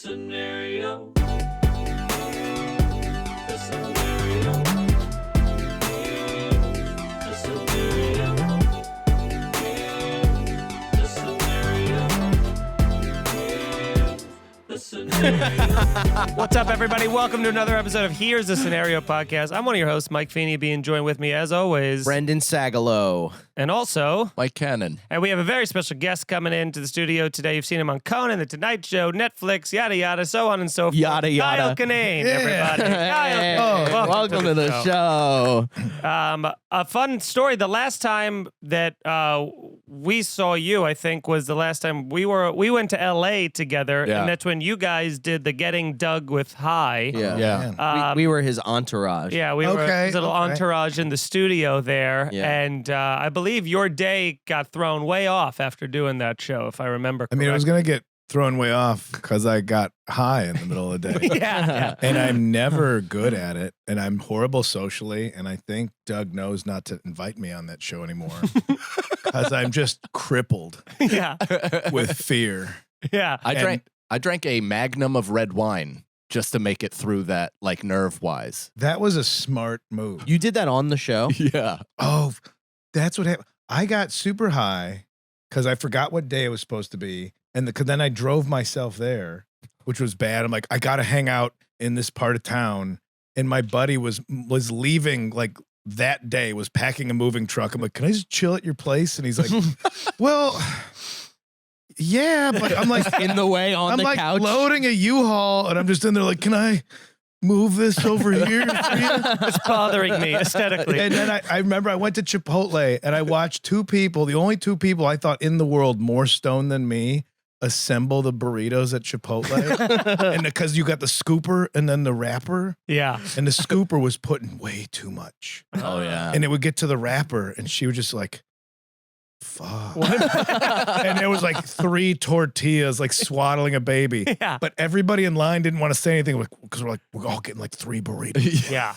scenario. What's up, everybody? Welcome to another episode of Here's the Scenario podcast. I'm one of your hosts, Mike Feeney, being joined with me, as always, Brendan Sagalow. And also, Mike Kinane. And we have a very special guest coming into the studio today. You've seen him on Conan, The Tonight Show, Netflix, yada, yada, so on and so forth. Yada, yada. Kyle Kinane, everybody. Kyle, welcome to the show. A fun story. The last time that we saw you, I think, was the last time we went to L.A. together, and that's when you guys did the Getting Dug with High. Yeah. We were his entourage. Yeah, we were his little entourage in the studio there, and I believe your day got thrown way off after doing that show, if I remember correctly. I mean, it was going to get thrown way off because I got high in the middle of the day. yeah. And I'm never good at it, and I'm horrible socially, and I think Doug knows not to invite me on that show anymore because I'm just crippled with fear. Yeah. I drank a magnum of red wine just to make it through that, like, nerve-wise. That was a smart move. You did that on the show? Yeah. Oh, that's what happened. I got super high because I forgot what day it was supposed to be, and then I drove myself there, which was bad. I'm like, I got to hang out in this part of town, and my buddy was leaving, like, that day, was packing a moving truck. I'm like, can I just chill at your place? And he's like, well... Yeah, but I'm like in the way on the couch. I'm like loading a U-Haul, and I'm just in there like, can I move this over here for you? It's bothering me aesthetically. And then I remember I went to Chipotle, and I watched two people, the only two people I thought in the world more stoned than me, assemble the burritos at Chipotle. And because you got the scooper and then the wrapper. Yeah. And the scooper was putting way too much. Oh, yeah. And it would get to the wrapper, and she was just like, fuck. And there was like 3 tortillas, like swaddling a baby. Yeah. But everybody in line didn't want to say anything because we're all getting like 3 burritos. Yeah.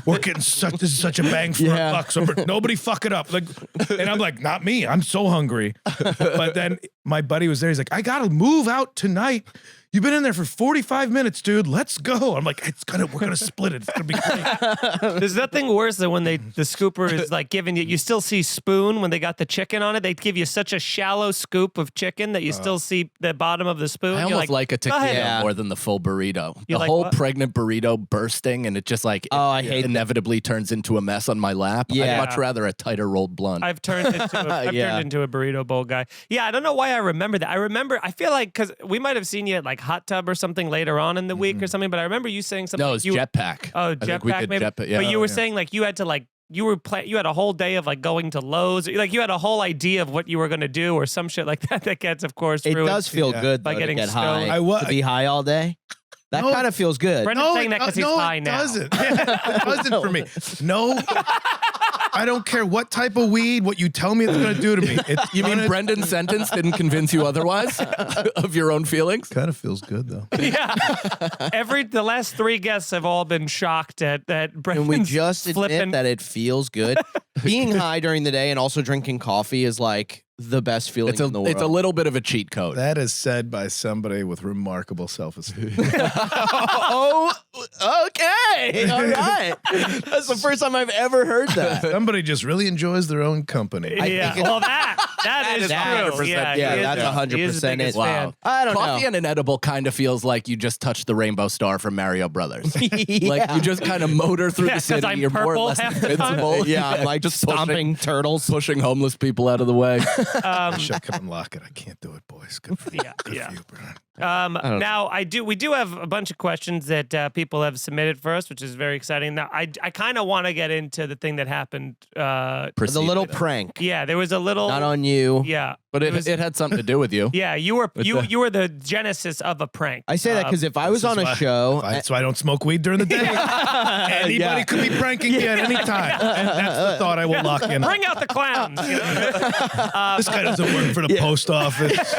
We're getting this is such a bang for a buck. So nobody fuck it up. Like, and I'm like, not me. I'm so hungry. But then my buddy was there. He's like, I gotta move out tonight. You've been in there for 45 minutes, dude. Let's go. I'm like, we're gonna split it. It's gonna be great. There's nothing worse than when the scooper is like giving you still see spoon when they got the chicken on it. They give you such a shallow scoop of chicken that you still see the bottom of the spoon. I almost like a taquito more than the full burrito. You the like whole what? pregnant burrito bursting, and it just like I hate inevitably turns into a mess on my lap. Yeah. I'd much rather a tighter rolled blunt. I've turned into a burrito bowl guy. Yeah, I don't know why I remember that. I feel like because we might have seen you at like Hot Tub or something later on in the week or something, but I remember you saying something. No, it was Jetpack. Oh, Jetpack, maybe. But you were saying like you had to like you had a whole day of like going to Lowe's, like you had a whole idea of what you were going to do or some shit like that. That gets, of course, it does feel good by getting to get stoned. high. To be high all day. That kind of feels good. Brendan's saying that because he's high now. It doesn't for me. No. I don't care what type of weed, what you tell me it's going to do to me. You mean Brendan's sentence didn't convince you otherwise of your own feelings? Kind of feels good, though. Yeah. The last 3 guests have all been shocked at that Brendan's Can we just flipping. admit that it feels good? Being high during the day and also drinking coffee is like the best feeling in the world. It's a little bit of a cheat code. That is said by somebody with remarkable self-esteem. Oh, okay. All right. That's the first time I've ever heard that. Somebody just really enjoys their own company. Yeah. Well, that is true. 100%. Yeah, that's 100% it. Wow. I don't know. Coffee and an edible kind of feels like you just touched the rainbow star from Mario Brothers. Like you just kind of motor through the city. I'm You're more or less half the invincible. Yeah, I'm like just stomping turtles. Pushing homeless people out of the way. Shut up and lock it. I can't do it, boys. Good for you. Good for you, Brian. Now we do have a bunch of questions that people have submitted for us, which is very exciting. Now I kind of want to get into the thing that happened. The little prank. Yeah, there was a little. Not on you. Yeah, but it had something to do with you. Yeah, you were the genesis of a prank. I say that because if I was on a show, that's why I don't smoke weed during the day. Anybody could be pranking me at any time. And that's the thought I will lock in. Bring out the clowns. You know? This guy doesn't work for the post office.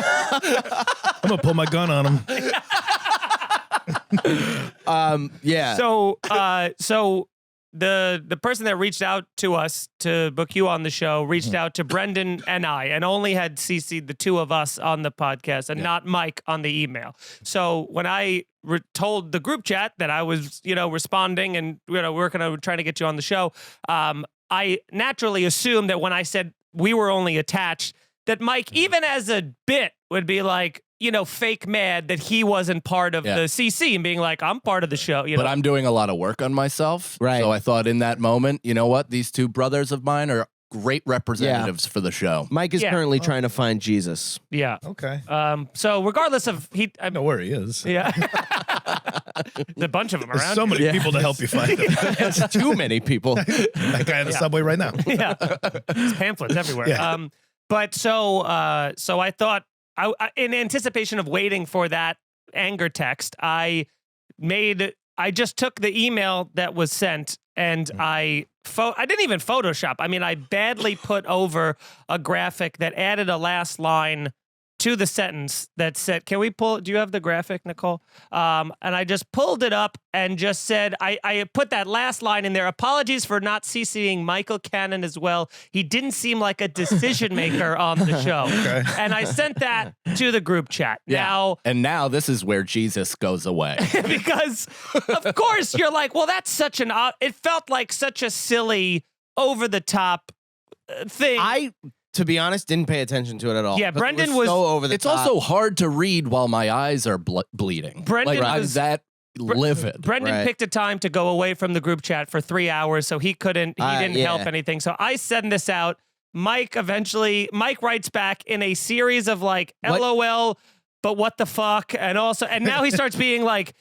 I'm gonna pull my gun on him. Yeah. So the person that reached out to us to book you on the show reached out to Brendan and I, and only had CC'd the two of us on the podcast and not Mike on the email. So when I told the group chat that I was, responding and working on trying to get you on the show, I naturally assumed that when I said we were only attached, that Mike, even as a bit, would be like, fake mad that he wasn't part of the CC and being like, I'm part of the show. But I'm doing a lot of work on myself. Right. So I thought in that moment, you know what? These two brothers of mine are great representatives for the show. Mike is currently trying to find Jesus. Yeah. Okay. So regardless of I know where he is. Yeah. There's a bunch of them There's around. so many people to help you find him. It's too many people. That guy in the subway right now. Yeah. There's pamphlets everywhere. Yeah. But so I thought, in anticipation of waiting for that anger text, I just took the email that was sent and I didn't even Photoshop. I mean, I badly put over a graphic that added a last line to the sentence that said, do you have the graphic, Nicole? And I just pulled it up and just said, I put that last line in there. Apologies for not CCing Michael Kinane as well. He didn't seem like a decision maker on the show. Okay. And I sent that to the group chat. And now this is where Jesus goes away. Because, of course, you're like, well, that's such it felt like such a silly, over-the-top thing. To be honest, didn't pay attention to it at all. Yeah, Brendan was so over the It's top. also hard to read while my eyes are bleeding. Brendan I'm was- that livid. Brendan picked a time to go away from the group chat for 3 hours, so he didn't help anything. So I send this out. Mike writes back in a series of like, LOL, but what the fuck? And now he starts being like,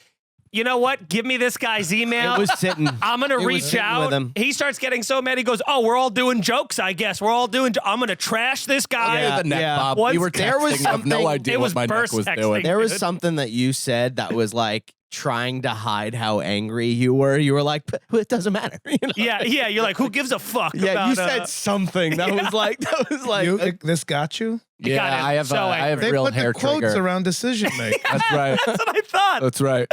you know what? Give me this guy's email. It was sitting. I'm going to reach out. With him. He starts getting so mad. He goes, we're all doing jokes, I guess. I'm going to trash this guy. Yeah. The neck, Bob. Once We were there was texting. I have no something- idea it what was my neck burst was texting. doing. There was something that you said that was like trying to hide how angry you were. You were like, it doesn't matter. Yeah. You're like, who gives a fuck? Yeah, about, you said something that was like, This got you? It got him I have so I have They real put hair the quotes trigger. around decision making. That's right. That's what I thought. That's right.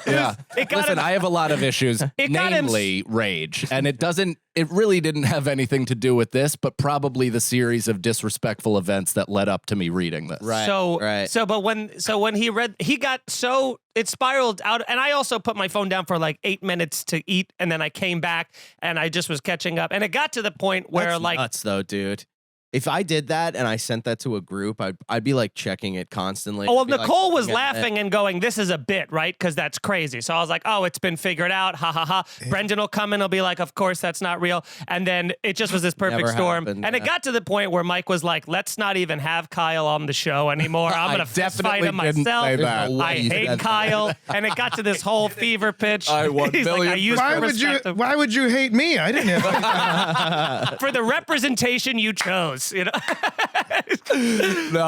Yeah. It got Listen, him- I have a lot of issues, got him- namely rage. And it really didn't have anything to do with this, but probably the series of disrespectful events that led up to me reading this. Right. But when he read, he got so it spiraled out, and I also put my phone down for like 8 minutes to eat, and then I came back and I just was catching up, and it got to the point where That's like nuts though, dude. If I did that and I sent that to a group, I'd be like checking it constantly. Oh, well, I'd be, like, Nicole was looking at it. laughing and going, this is a bit, right? Because that's crazy. So I was like, oh, it's been figured out. Ha, ha, ha. Brendan will come in. He'll be like, of course, that's not real. And then it just was this perfect Never storm. happened, And it got to the point where Mike was like, let's not even have Kyle on the show anymore. I'm going to fist fight him definitely didn't myself. say that. no way I you hate said Kyle. And it got to this whole fever pitch. I want He's like, I millions. used Why would you hate me? I didn't have for the representation you chose. No,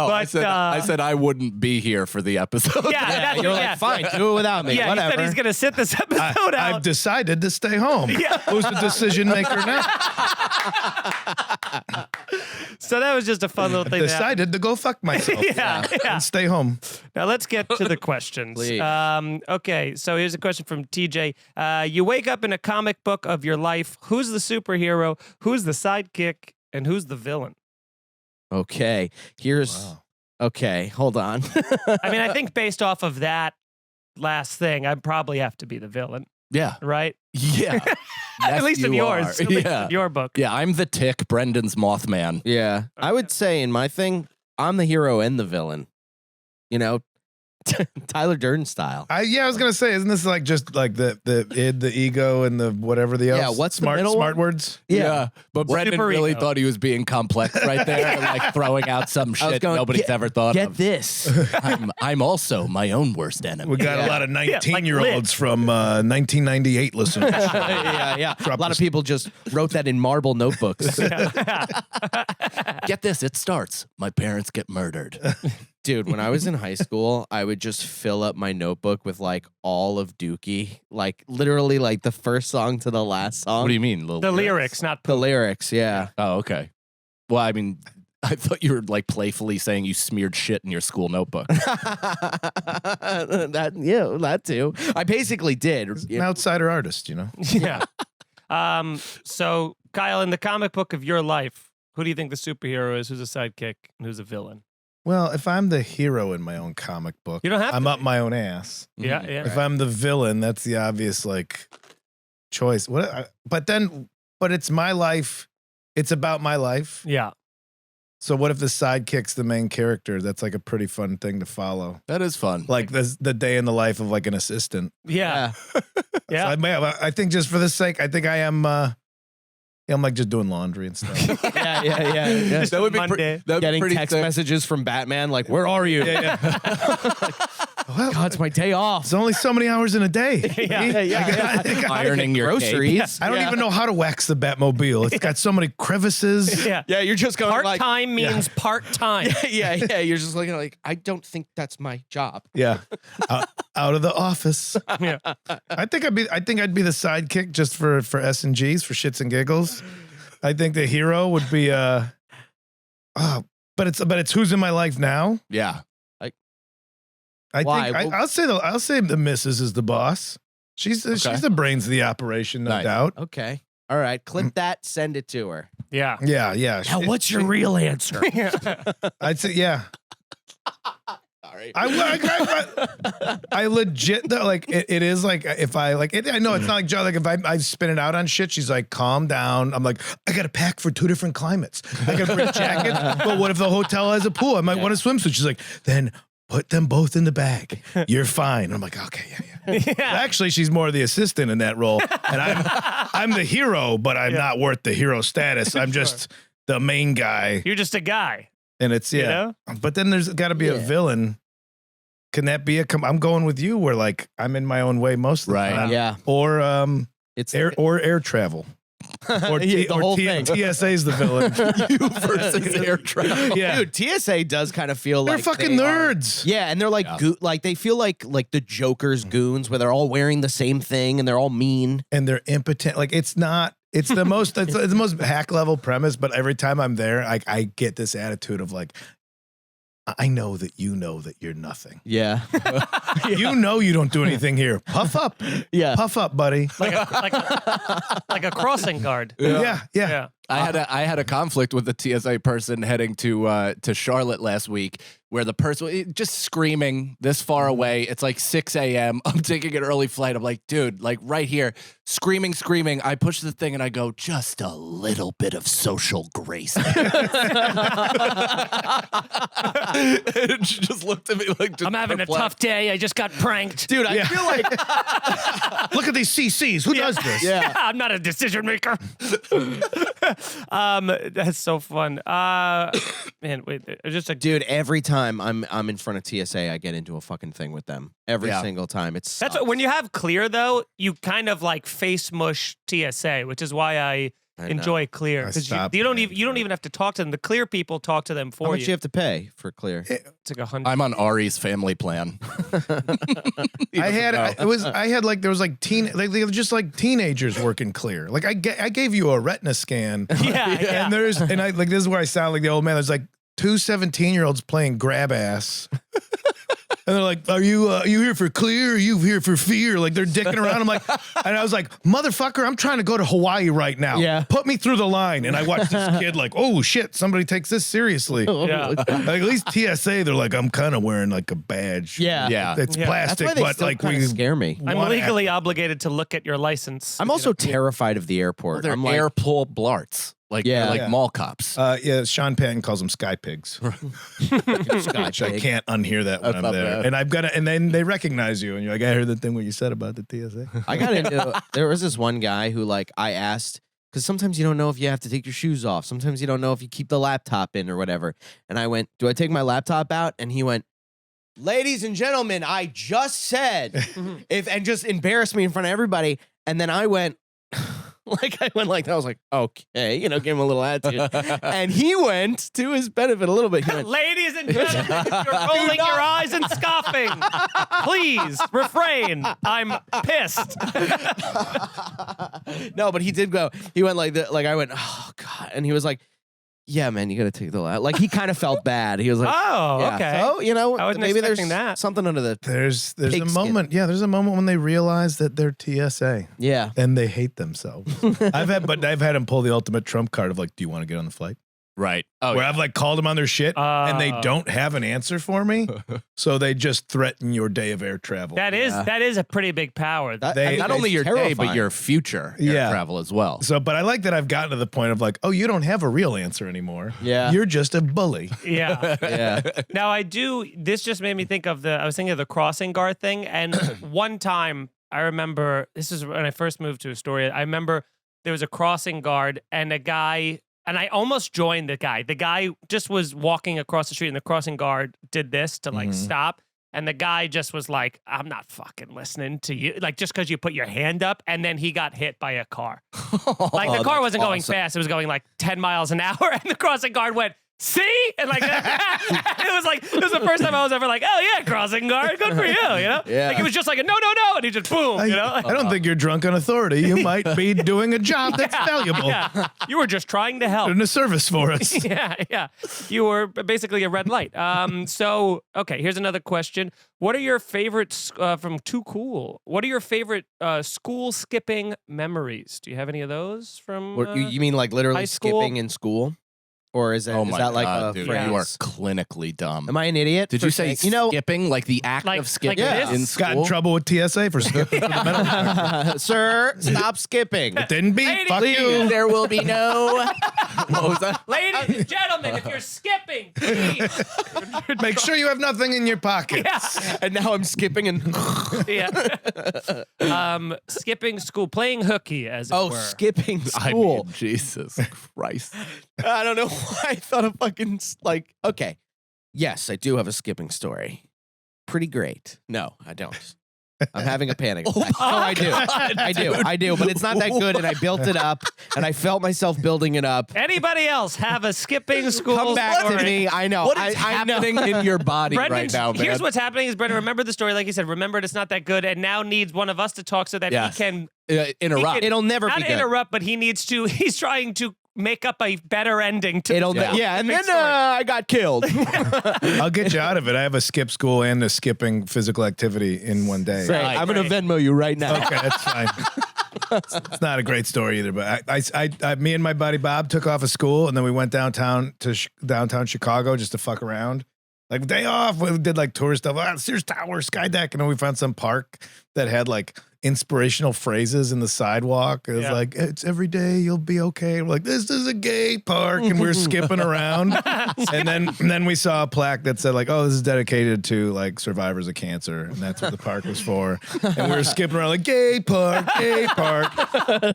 I But, said I wouldn't be here for the episode. Yeah, that's You're yeah. like, fine, do it without me. Yeah, Whatever. he said he's going to sit this episode out. I've decided to stay home. Yeah. Who's the decision maker now? So that was just a fun little thing. Decided to go fuck myself. Yeah. And stay home. Now let's get to the questions. Please. Okay, so here's a question from TJ. You wake up in a comic book of your life. Who's the superhero? Who's the sidekick? And who's the villain? Okay, okay, hold on. I mean, I think based off of that last thing, I'd probably have to be the villain, Yeah. right? Yeah. At Yes, least in you yours. are. At least Yeah. in your book. Yeah, I'm the Tick, Brendan's Mothman. Yeah, I would say in my thing, I'm the hero and the villain. You know, Tyler Durden style. I was gonna say, isn't this like just like the id, the ego, and the whatever the else? Yeah, what's the smart middle smart one? words? Yeah. But Brendan Super really ego. thought he was being complex right there and like throwing out some I was shit going, nobody's ever thought Get of. this. I'm also my own worst enemy. We got a lot of 19-year-olds from 1998 listeners. yeah. A Drop lot of this- people just wrote that in marble notebooks. Get this, it starts. My parents get murdered. Dude, when I was in high school, I would just fill up my notebook with like all of Dookie, like literally like the first song to the last song. What do you mean? The lyrics, not The lyrics, yeah. Oh, okay. Well, I mean, I thought you were like playfully saying you smeared shit in your school notebook. that too. I basically did. An outsider artist, you know. Yeah. So, Kyle, in the comic book of your life, who do you think the superhero is? Who's a sidekick and who's a villain? Well, if I'm the hero in my own comic book, You don't have I'm to up my own ass. Yeah, yeah. If I'm the villain, that's the obvious choice. But it's my life. It's about my life. Yeah. So what if the sidekick's the main character? That's like a pretty fun thing to follow. That is fun. Like the day in the life of like an assistant. Yeah. Yeah. So I think just for the sake, I think I am. I'm like just doing laundry and stuff. Yeah. That would be Monday. that would be Getting pretty text sick. messages from Batman, like, where are you? Well, God, it's my day off. it's only so many hours in a day. Ironing your groceries. I don't even know how to wax the Batmobile. It's got so many crevices. Yeah. Yeah, you're just going Part-time means part-time. yeah. You're just looking like, I don't think that's my job. Yeah, out of the office. Yeah. I think I'd be the sidekick just for S and G's, for shits and giggles. I think the hero would be but it's who's in my life now. Yeah. Why? I'll say the missus is the boss. She's the brains of the operation, no Nice. doubt. Okay. All right. Clip that. Send it to her. Yeah. Yeah. Now, what's your real answer? I'd say yeah. Sorry. I legit though, like it is like if I like it, I know it's not like Joe, like if I spin it out on shit, she's like, calm down. I'm like, I gotta pack for 2 different climates. I gotta bring a jacket. But what if the hotel has a pool? I might want a swimsuit. She's like, then put them both in the bag. You're fine. I'm like, okay, yeah. Yeah. Actually, she's more the assistant in that role, and I'm the hero, but I'm not worth the hero status. I'm just the main guy, You're just a guy. and it's You know? But then there's got to be a villain. Can that be I'm going with you, where like I'm in my own way most of the Right. time, Yeah. or It's air travel, or Yeah, the whole thing. TSA's the villain. You versus air travel. Yeah, Dude, TSA does kind of feel they're like fucking they are- nerds. Yeah, and they're like like they feel like the Joker's goons, where they're all wearing the same thing and they're all mean. And they're impotent. Like it's the most it's the most hack level premise, but every time I'm there, I get this attitude of like, I know that you're nothing. Yeah. You know you don't do anything here. Puff up. Yeah. Puff up, buddy. Like a crossing guard. Yeah. Yeah. I had a conflict with the TSA person heading to Charlotte last week, where the person just screaming this far away. It's like 6 a.m. I'm taking an early flight. I'm like, dude, like right here, screaming. I push the thing and I go, just a little bit of social grace. And she just looked at me like, just I'm having a tough day. I just got pranked. Dude, I feel like Look at these CCs. Who does this? yeah. I'm not a decision maker. That's so fun. Man, wait, just a Dude, every time I'm in front of TSA, I get into a fucking thing with them. Every single time. It's That's what, when you have Clear though, you kind of like face mush TSA, which is why I enjoy Clear, because stopped you don't paying even have to talk to them. The Clear people talk to them how for much you. you have to pay for Clear? It's like $100. I'm on Ari's family there was like just like teenagers working Clear. Like I gave you a retina scan. Yeah. And this is where I sound like the old man. There's like 2 17-year-olds playing grab ass. And they're like, are you here for Clear? Or are you here for fear? Like they're dicking around. I'm like, and I was like, motherfucker, I'm trying to go to Hawaii right now. Yeah. Put me through the line. And I watched this kid like, oh shit, somebody takes this seriously. Yeah. Like at least TSA, they're like, I'm kind of wearing like a badge. Yeah. Yeah. It's Yeah. plastic, That's why they but still like kinda scare me. I'm wanna legally obligated to look at your license. I'm also terrified of the airport. They're I'm like, airpole blarts. Like, Yeah. they're like Yeah. mall cops. Yeah, Sean Patton calls them sky pigs. Which I can't unhear that when That's I'm not there. bad. And I've got to, and then they recognize you, and you're like, I heard the thing what you said about the TSA. I got into. There was this one guy who, like, I asked, because sometimes you don't know if you have to take your shoes off. Sometimes you don't know if you keep the laptop in or whatever. And I went, do I take my laptop out? And he went, ladies and gentlemen, I just said, and just embarrassed me in front of everybody. And then I went, I was like, okay, gave him a little attitude. And he went, to his benefit a little bit. He went, Ladies and gentlemen, you're rolling your eyes and scoffing. Please refrain. I'm pissed. no, but he did go. He went like that. Like I went, oh God, and he was like, yeah, man, you got to take the lap. Like, he kind of felt bad. He was like, Oh, yeah. okay. So, you know, I wasn't maybe there's expecting that. something under the. There's a Pigskin. moment. Yeah, there's a moment when they realize that they're TSA. Yeah. And they hate themselves. I've had them pull the ultimate trump card of like, do you want to get on the flight? Right. Oh, Where yeah. I've like called them on their shit and they don't have an answer for me. So they just threaten your day of air travel. That is a pretty big power. Not only your day, but your future air travel as well. So, but I like that I've gotten to the point of like, oh, you don't have a real answer anymore. Yeah. You're just a bully. Yeah. Yeah. Now this just made me think of I was thinking of the crossing guard thing. And one time I remember, this is when I first moved to Astoria. I remember there was a crossing guard and a guy, and I almost joined the guy. The guy just was walking across the street and the crossing guard did this to like stop. And the guy just was like, I'm not fucking listening to you. Like, just because you put your hand up, and then he got hit by a car. Like, the car wasn't going fast. It was going like 10 miles an hour. And the crossing guard went, see? And like, it was the first time I was ever like, oh yeah, crossing guard, good for you, you know? Yeah. Like, it was just like a no, and he just boom, you know? I don't think you're drunk on authority. You might be doing a job that's valuable. Yeah. You were just trying to help. In a service for us. Yeah. You were basically a red light. So, okay, here's another question. What are your favorites from Too Cool? What are your favorite school skipping memories? Do you have any of those from You mean like literally high school? skipping in school? Or is that, Oh is my that like God, a dude, phrase? you are clinically dumb. Am I an idiot? Did for you say saying- skipping, like the act Like- of skipping like in this? Got in school? trouble with TSA for skipping for the metal detector. Sir, stop skipping. Didn't be. Ladies, Fuck you. There will be no. What was that? Ladies and gentlemen, if you're skipping, please. Make sure you have nothing in your pockets. And now I'm skipping and Skipping school, playing hooky, as it were. skipping I school. mean, Jesus Christ. I don't know why I thought of fucking like. Okay, yes, I do have a skipping story. Pretty great. No, I don't. I'm having a panic attack. No, I do. I do. But it's not that good, and I built it up, and I felt myself building it up. Anybody else have a skipping school Come back story? to me. I know. What is I know. happening in your body Brendan, right now, man? here's what's happening is Brendan remembered the story, like he said, remembered it's not that good, and now needs one of us to talk so that Yes. he can Interrupt. It'll never not be good. interrupt, but he's trying to make up a better ending to It'll the and big then story. I got killed. I'll get you out of it. I have a skip school and a skipping physical activity in one day. Great. I'm gonna Venmo you right now. Okay, that's fine. It's not a great story either, but I me and my buddy Bob took off of school and then we went downtown to downtown Chicago just to fuck around. Like day off, we did like tourist stuff. Sears Tower, Sky Deck, and then we found some park that had like inspirational phrases in the sidewalk. It was like, it's every day you'll be okay. We're like, this is a gay park, and we're skipping around. and then we saw a plaque that said like, oh, this is dedicated to like survivors of cancer, and that's what the park was for. And we were skipping around like gay park.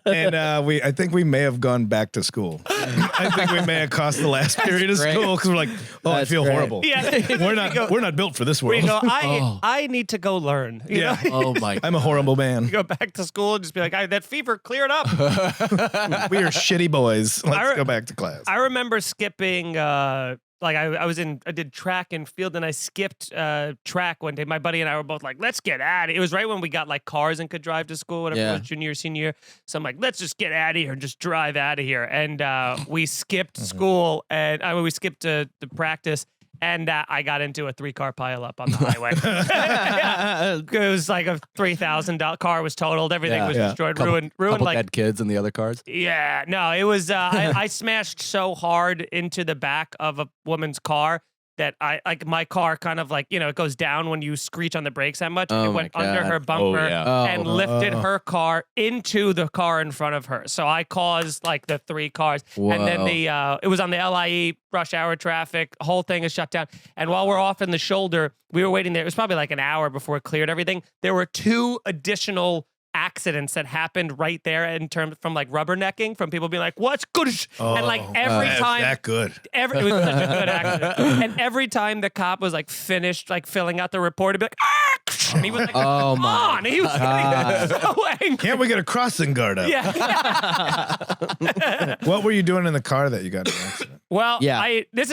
And I think we may have gone back to school. I think we may have cost the last period of great. school because we're like, oh, I That's feel great. horrible. Yeah. We're not built for this Where world. you go, I need to go learn. You know? Oh my. I'm a horrible man. You go back to school and just be like, that fever cleared up. We are shitty boys. Let's go back to class. I remember skipping, like I did track and field and I skipped track one day. My buddy and I were both like, let's get out of here. It was right when we got like cars and could drive to school, whatever it was, junior, senior year. So I'm like, let's just get out of here and just drive out of here. And we skipped school and we skipped the practice. And I got into a 3-car pileup on the highway. It was like a $3,000 car was totaled. Everything was destroyed, ruined Couple like dead kids in the other cars. Yeah, no, it was. I smashed so hard into the back of a woman's car that my car kind of like, it goes down when you screech on the brakes that much. Oh It my went under her Oh, bumper yeah. and lifted her car into the car in front of her. So I caused like the 3 cars. And then it was on the LIE rush hour traffic. Whole thing is shut down. And while we're off in the shoulder, we were waiting there. It was probably like an hour before it cleared everything. There were 2 additional accidents that happened right there in terms from like rubbernecking from people being like, what's good? And like every time that good. it was such a good accident. And every time the cop was like finished like filling out the report, he'd be like, ah! And he was like, Oh come my on. And he was getting so angry. Can't we get a crossing guard up? Yeah. What were you doing in the car that you got in an accident? Well, Yeah. these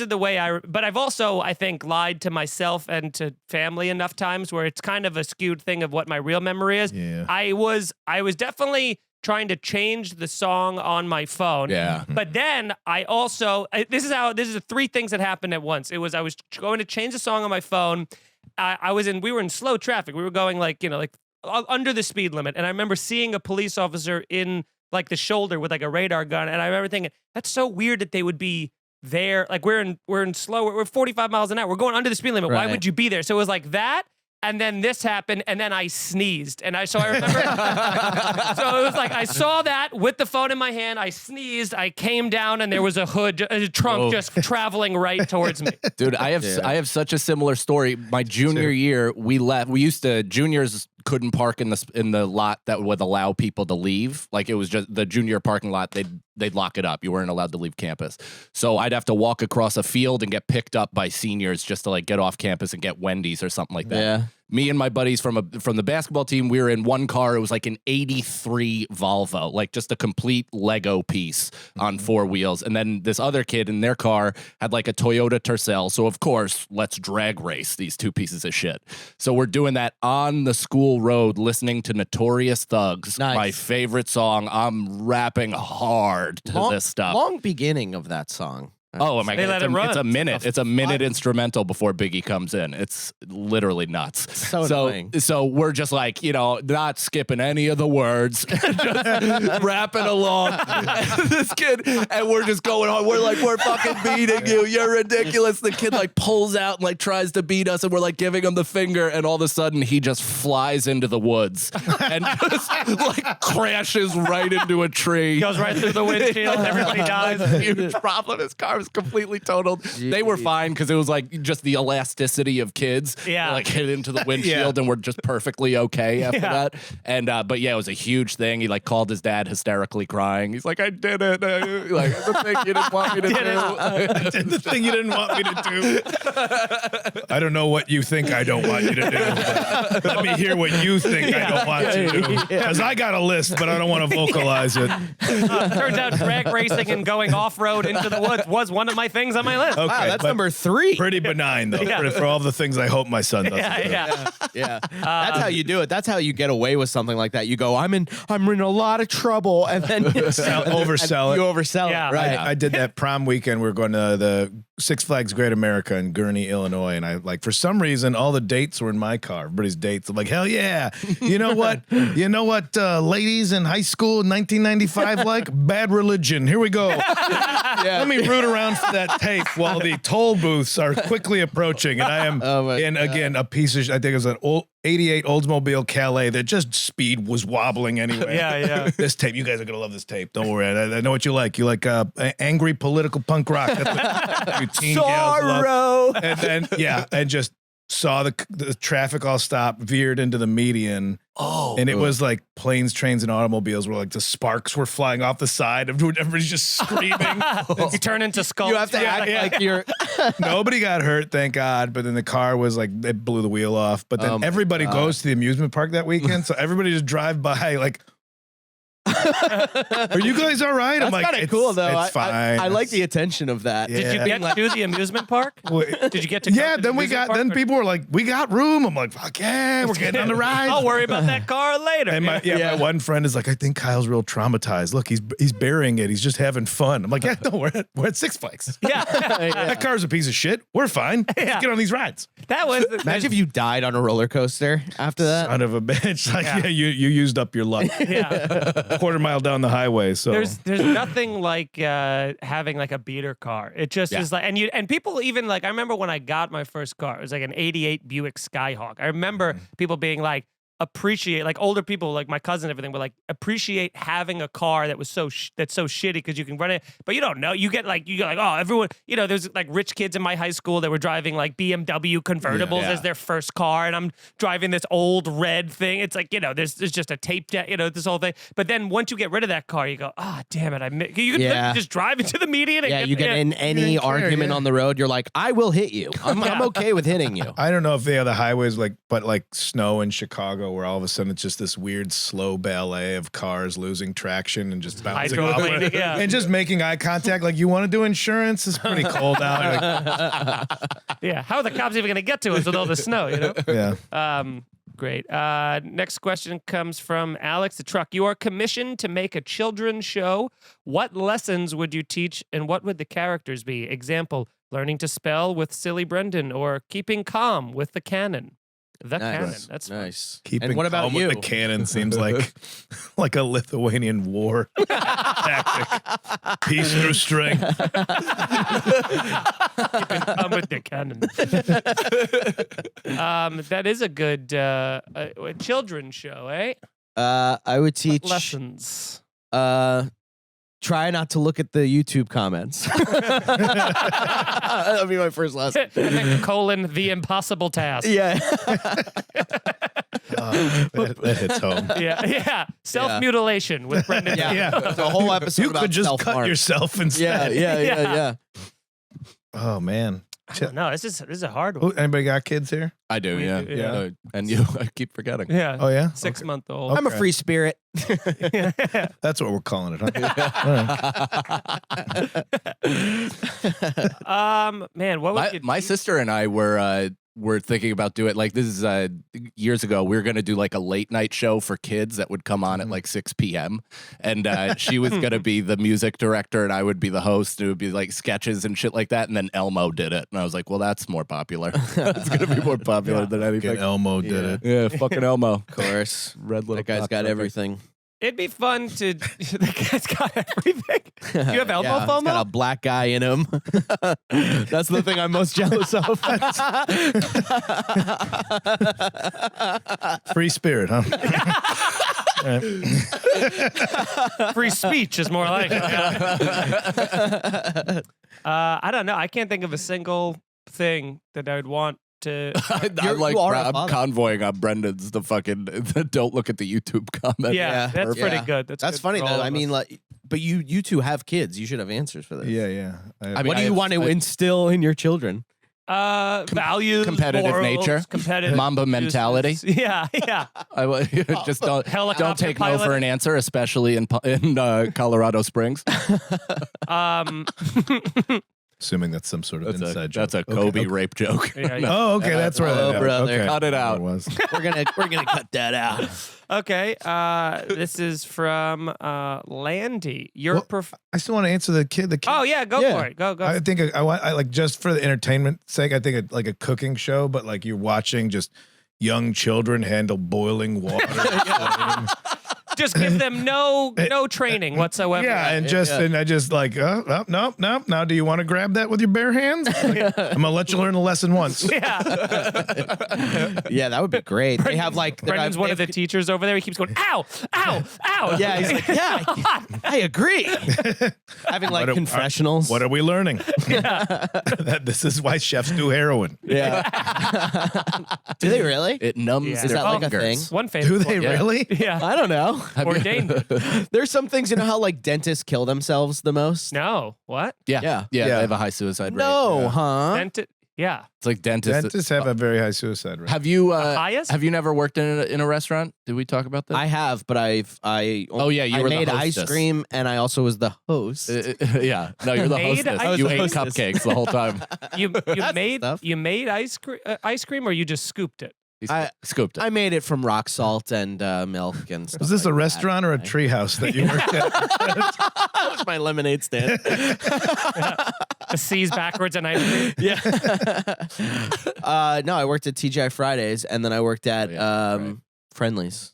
are the way but I've also, I think, lied to myself and to family enough times where it's kind of a skewed thing of what my real memory is. Yeah. I was definitely trying to change the song on my phone. Yeah. But then I also, this is the three things that happened at once. It was, I was going to change the song on my phone. We were in slow traffic. We were going like under the speed limit. And I remember seeing a police officer in like the shoulder with like a radar gun. And I remember thinking, that's so weird that they would be there. Like we're in slow, we're 45 miles an hour. We're going under the speed limit. Why would you be there? So it was like that. And then this happened, and then I sneezed. And so I remember, so it was like, I saw that with the phone in my hand, I sneezed, I came down, and there was a trunk just traveling right towards me. Dude, I have such a similar story. My junior year, we left. Juniors couldn't park in the lot that would allow people to leave. Like it was just the junior parking lot. They'd lock it up. You weren't allowed to leave campus. So I'd have to walk across a field and get picked up by seniors just to like get off campus and get Wendy's or something like that. Yeah. Me and my buddies from the basketball team, we were in one car. It was like an 83 Volvo, like just a complete Lego piece on four wheels. And then this other kid in their car had like a Toyota Tercel. So of course, let's drag race these two pieces of shit. So we're doing that on the school road, listening to Notorious Thugs, my favorite song. I'm rapping hard to this stuff. Long beginning of that song. Oh my God. It's a minute. It's a minute What? Instrumental before Biggie comes in. It's literally nuts. So annoying. So we're just like, not skipping any of the words, just rapping along. This kid, and we're just going on. We're like, we're fucking beating you. You're ridiculous. The kid like pulls out and like tries to beat us, and we're like giving him the finger, and all of a sudden he just flies into the woods and just like crashes right into a tree. Goes right through the windshield. Everybody dies. Huge problem. His car was completely totaled. They were fine because it was like just the elasticity of kids. Yeah. Like hit into the windshield and we're just perfectly okay after that. And but yeah, it was a huge thing. He like called his dad hysterically crying. He's like, I did it. Like the thing you didn't want me to do. I did the thing you didn't want me to do. I don't know what you think I don't want you to do. But let me hear what you think I don't want you to do. Because I got a list, but I don't want to vocalize it. Turns out drag racing and going off-road into the woods was one of my things on my list. Okay, Wow, that's but number 3. pretty benign, though, Yeah. for all the things I hope my son doesn't do. Yeah. That's how you do it. That's how you get away with something like that. You go, I'm in a lot of trouble, and then Oversell you it. oversell Yeah. it. Right. I did that prom weekend. We were going to the Six Flags Great America in Gurnee, Illinois. And I like, for some reason, all the dates were in my car. Everybody's dates. I'm like, hell yeah. You know what? Ladies in high school in 1995 like? Bad Religion. Here we go. Let me root around for that tape while the toll booths are quickly approaching. And I am again, a piece of, I think it was an old 88 Oldsmobile Calais that just speed was wobbling anyway. Yeah. This tape, you guys are gonna love this tape. Don't worry, I know what you like. You like angry political punk rock. That's what you teen gals love. And then and just saw the traffic all stop, veered into the median. And it was like planes, trains, and automobiles where like the sparks were flying off the side. Everybody's just screaming. You turn into skulls. You have to act like you're. Nobody got hurt, thank God. But then the car was like, it blew the wheel off. But then everybody goes to the amusement park that weekend. So everybody just drive by like, are you guys all right? That's I'm like, kind of cool though. It's fine. I like the attention of that. Yeah. Did you get to the amusement park? Did you get to? Yeah, go to the then amusement park, or- people were like, we got room. I'm like, fuck yeah, we're getting on the ride. I'll worry about that car later. And my one friend is like, I think Kyle's real traumatized. Look, he's burying it. He's just having fun. I'm like, yeah, no, we're at Six Flags. Yeah. That car's a piece of shit. We're fine. Let's get on these rides. That was. Imagine if you died on a roller coaster after that. Son of a bitch. Like, you used up your luck. Yeah. Quarter mile down the highway. So There's nothing like having like a beater car. It just is like, and people even like, I remember when I got my first car, it was like an 88 Buick Skyhawk. I remember people being like, appreciate, like older people, like my cousin and everything, were like, appreciate having a car that was that's so shitty because you can run it, but you don't know. You get like, oh, everyone, there's like rich kids in my high school that were driving like BMW convertibles as their first car, and I'm driving this old red thing. It's like, there's just a tape deck, this whole thing. But then once you get rid of that car, you go, oh, damn it, you can just drive into the median. And you get in any argument on the road, you're like, I will hit you. I'm okay with hitting you. I don't know if they have the highways but snow in Chicago where all of a sudden it's just this weird slow ballet of cars losing traction and just bouncing off and just making eye contact. Like, you want to do insurance? It's pretty cold out. Yeah, how are the cops even going to get to us with all the snow? Yeah. Great. Next question comes from Alex the Truck. You are commissioned to make a children's show. What lessons would you teach and what would the characters be? Example, learning to spell with Silly Brendan or keeping calm with the cannon. The cannon. That's nice. Keeping and what about calm you? with the cannon seems like a Lithuanian war tactic. Peace through strength. Keeping calm with the cannon. That is a good a children's show, eh? I would teach Lessons. Try not to look at the YouTube comments. That'll be my first lesson. And then colon the impossible task. Yeah. That hits home. Yeah. Self-mutilation with Brendan. Yeah. The whole episode You about could just self-harm. cut yourself instead. Yeah. Oh man. No, this is a hard one. Oh, anybody got kids here? I do, yeah. Yeah. And you, I keep forgetting. Yeah. Oh yeah. 6-month-old. I'm a free spirit. That's what we're calling it, huh? Man, what would you My sister and I were thinking about doing, like, this is years ago. We were going to do like a late night show for kids that would come on at like 6 p.m. And she was going to be the music director and I would be the host. It would be like sketches and shit like that. And then Elmo did it. And I was like, well, that's more popular. It's going to be more popular than anything. Fucking Elmo did it. Yeah, fucking Elmo. Of course. Red little That guy's got cocksucker. everything. It'd be fun to. The guy's got everything. You have elbow Yeah, he's got a FOMO? black guy in him. That's the thing I'm most jealous of. Free spirit, huh? Free speech is more like it. I don't know. I can't think of a single thing that I would want to. I'm like, you are a I'm father. convoying on Brendan's the fucking don't look at the YouTube comment. Yeah, that's perfect. pretty good. That's good funny for all though. of I mean, us. like, but you two have kids. You should have answers for this. Yeah. I mean, What do you want to instill in your children? Values, competitive morals, nature, competitive Mamba mentality. uses. Yeah. Just don't Helicopter take no pilot. for an answer, especially in Colorado Springs. Assuming that's some sort of inside joke. That's a Kobe rape joke. Yeah. Oh, okay. That's where Oh, that brother. okay. Cut it out. There it was. We're gonna cut that out. Okay. This is from Landy. You're Well, I still want to answer the kid. Oh yeah, go Yeah. for it. Go. I think I like, just for the entertainment sake, I think like a cooking show, but like you're watching just young children handle boiling water. Just give them no training whatsoever. Yeah, and I just like, no. Now, do you want to grab that with your bare hands? I'm gonna let you learn the lesson once. Yeah. Yeah, that would be great. They have like Brendan's one of the teachers over there. He keeps going, ow, ow, ow. Yeah, he's like, yeah, I agree. Having like confessionals. What are we learning? Yeah. That this is why chefs do heroin. Yeah. Do they really? It numbs. Yeah. Is their that like a fingers. thing? One famous Do they one. really? Yeah. I don't know. Ordained. There's some things, you know how like dentists kill themselves the most? No. What? Yeah. They have a high suicide rate. No, Yeah. huh? Yeah. It's like dentists. Dentists have a very high suicide rate. Have you highest? have you never worked in a restaurant? Did we talk about that? I have, but I Oh, yeah, you I were the made ice hostess. cream and I also was the host. Yeah. No, you're the Made hostess. ice You cream? ate cupcakes the whole time. You made stuff. ice cream or you just scooped it? I- Scooped it. I made it from rock salt and milk and stuff. Was this like a that. restaurant or a treehouse that you worked at? That was my lemonade stand. The C's backwards and ice cream? Yeah. No, I worked at TGI Fridays and then I worked at right. Friendly's.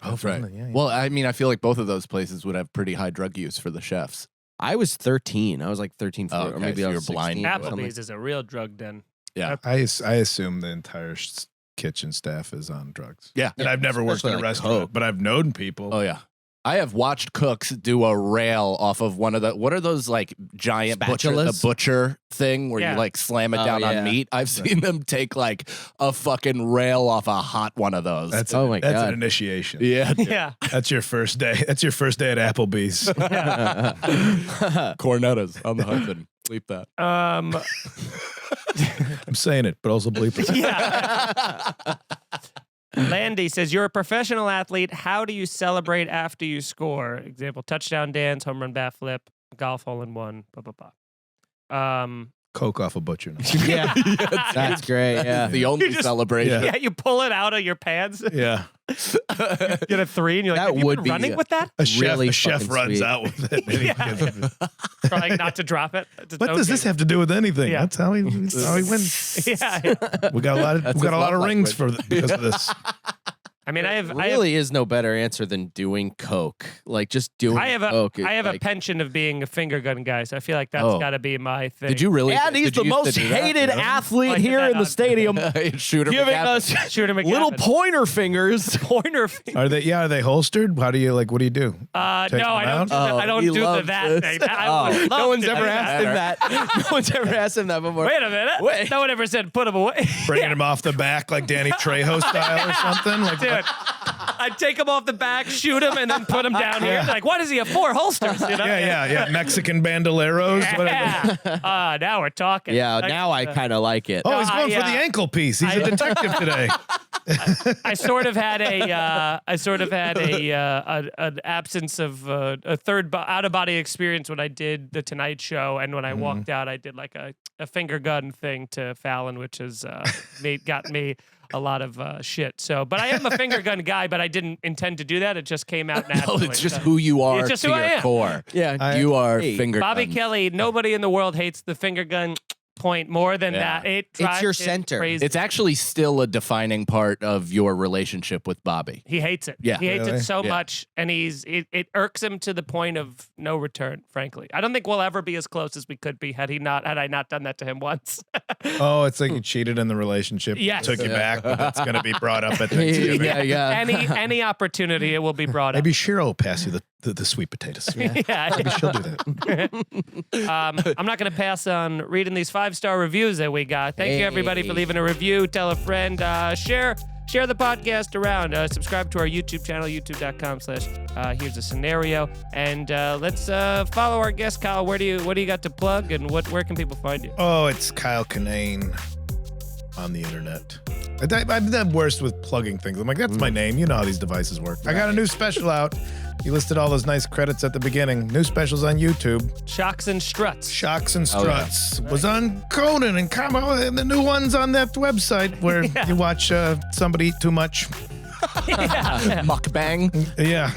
Oh, friendly, yeah. Well, I mean, I feel like both of those places would have pretty high drug use for the chefs. I was 13. I was like 13, Oh, 14, or okay, maybe so I you're was blind 16 or to it. something. Applebee's is a real drug den. Yeah. I assume the entire kitchen staff is on drugs. Yeah. And I've never worked in a Especially like restaurant, Coke. but I've known people. Oh yeah. I have watched cooks do a rail off of one of the, what are those like giant Spatulas? butcher thing where Yeah. you like slam it Oh, down yeah. on meat? I've seen them take like a fucking rail off a hot one of those. That's Oh my that's God. an initiation. yeah. Yeah. That's your first day. That's your first day at Applebee's. Cornettas on the husband. Bleep that. I'm saying it, but also bleep it. Yeah. Landy says, you're a professional athlete. How do you celebrate after you score? Example, touchdown dance, home run bat flip, golf hole in one, blah, blah, blah. Coke off a butcher knife. Yeah, that's great. Yeah, The only celebration. Yeah, you pull it out of your pants. Yeah. Get a 3, and you're like, That have you would been be running with that? really a chef fucking runs sweet. out with it. And he gives it. Trying not to drop it. What does this have to do with anything? Yeah. That's how he wins. Yeah. We got a lot of rings because of this. I mean, I have really is no better answer than doing coke. Like just doing coke. I have a penchant of being a finger gun guy, so I feel like that's got to be my thing. Did you really? And he's did you the used to most do that? hated athlete I did here that in the on- stadium, Shooter giving McGavin. us Shooter McGavin. little pointer fingers. pointer finger? Are they holstered? What do you do? No, Take I them don't. out? Do that. I don't he do loves that this. thing. I would love No one's to ever do asked him that. No one's ever asked him that before. Wait a minute. Wait. No one ever said put him away. Bringing him off the back like Danny Trejo style or something? Like, Dude, I'd take him off the back, shoot him, and then put him down here. Yeah. Like, what does he have? 4 holsters, you know? yeah. Mexican bandoleros. Whatever. Yeah. Now we're talking. Yeah, now I kind of like it. Oh, he's going for the ankle piece. He's a detective today. I sort of had an absence of a third out of body experience when I did the Tonight Show, and when I walked out, I did like a finger gun thing to Fallon, which has got me a lot of shit. So, but I am a finger gun guy, but I didn't intend to do that. It just came out No, naturally. it's just who you are It's just to who I your am. core. Yeah, You are Hey, finger Bobby guns. Kelly. Nobody in the world hates the finger gun point more than Yeah. that. It It's drives your him center. crazy. It's actually still a defining part of your relationship with Bobby. He hates it. Yeah. He hates Really? it so Yeah. much, and it irks him to the point of no return. Frankly, I don't think we'll ever be as close as we could be had I not done that to him once. Oh, it's like you cheated in the relationship. Yes. Took you back, but that's going to be brought up at Thanksgiving. yeah. any opportunity, it will be brought up. Maybe Cheryl will pass you the sweet potatoes. Yeah. Maybe she'll do that. I'm not going to pass on reading these 5-star reviews that we got. Thank you, everybody, for Hey. leaving a review. Tell a friend. Share the podcast around. Subscribe to our YouTube channel, youtube.com/here's a scenario. And let's follow our guest, Kyle. What do you got to plug, and where can people find you? Oh, it's Kyle Kinane on the internet. I'm the worst with plugging things. I'm like, that's my name. You know how these devices work. I got a new special out. You listed all those nice credits at the beginning. New specials on YouTube. Shocks and Struts. Shocks and Oh, yeah. Struts was on Conan and Combo, and the new one's on that website where you watch somebody eat too much. Mukbang. Yeah.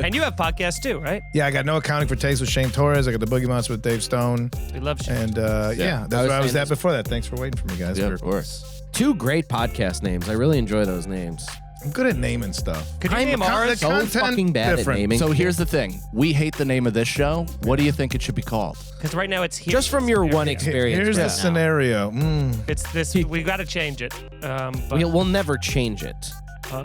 And you have podcasts too, right? Yeah, I got No Accounting for Taste with Shane Torres. I got the Boogie Monster with Dave Stone. We love Shane. And that's where I was at before that. Thanks for waiting for me, guys. Yeah, of course. 2 great podcast names. I really enjoy those names. I'm good at naming stuff. Could you I'm name ours? so content fucking bad different. at naming. So here's the thing. We hate the name of this show. What do you think it should be called? Because right now it's here. Just from your one experience. Here's the right now. scenario. It's this. We got to change it. But We'll never change it.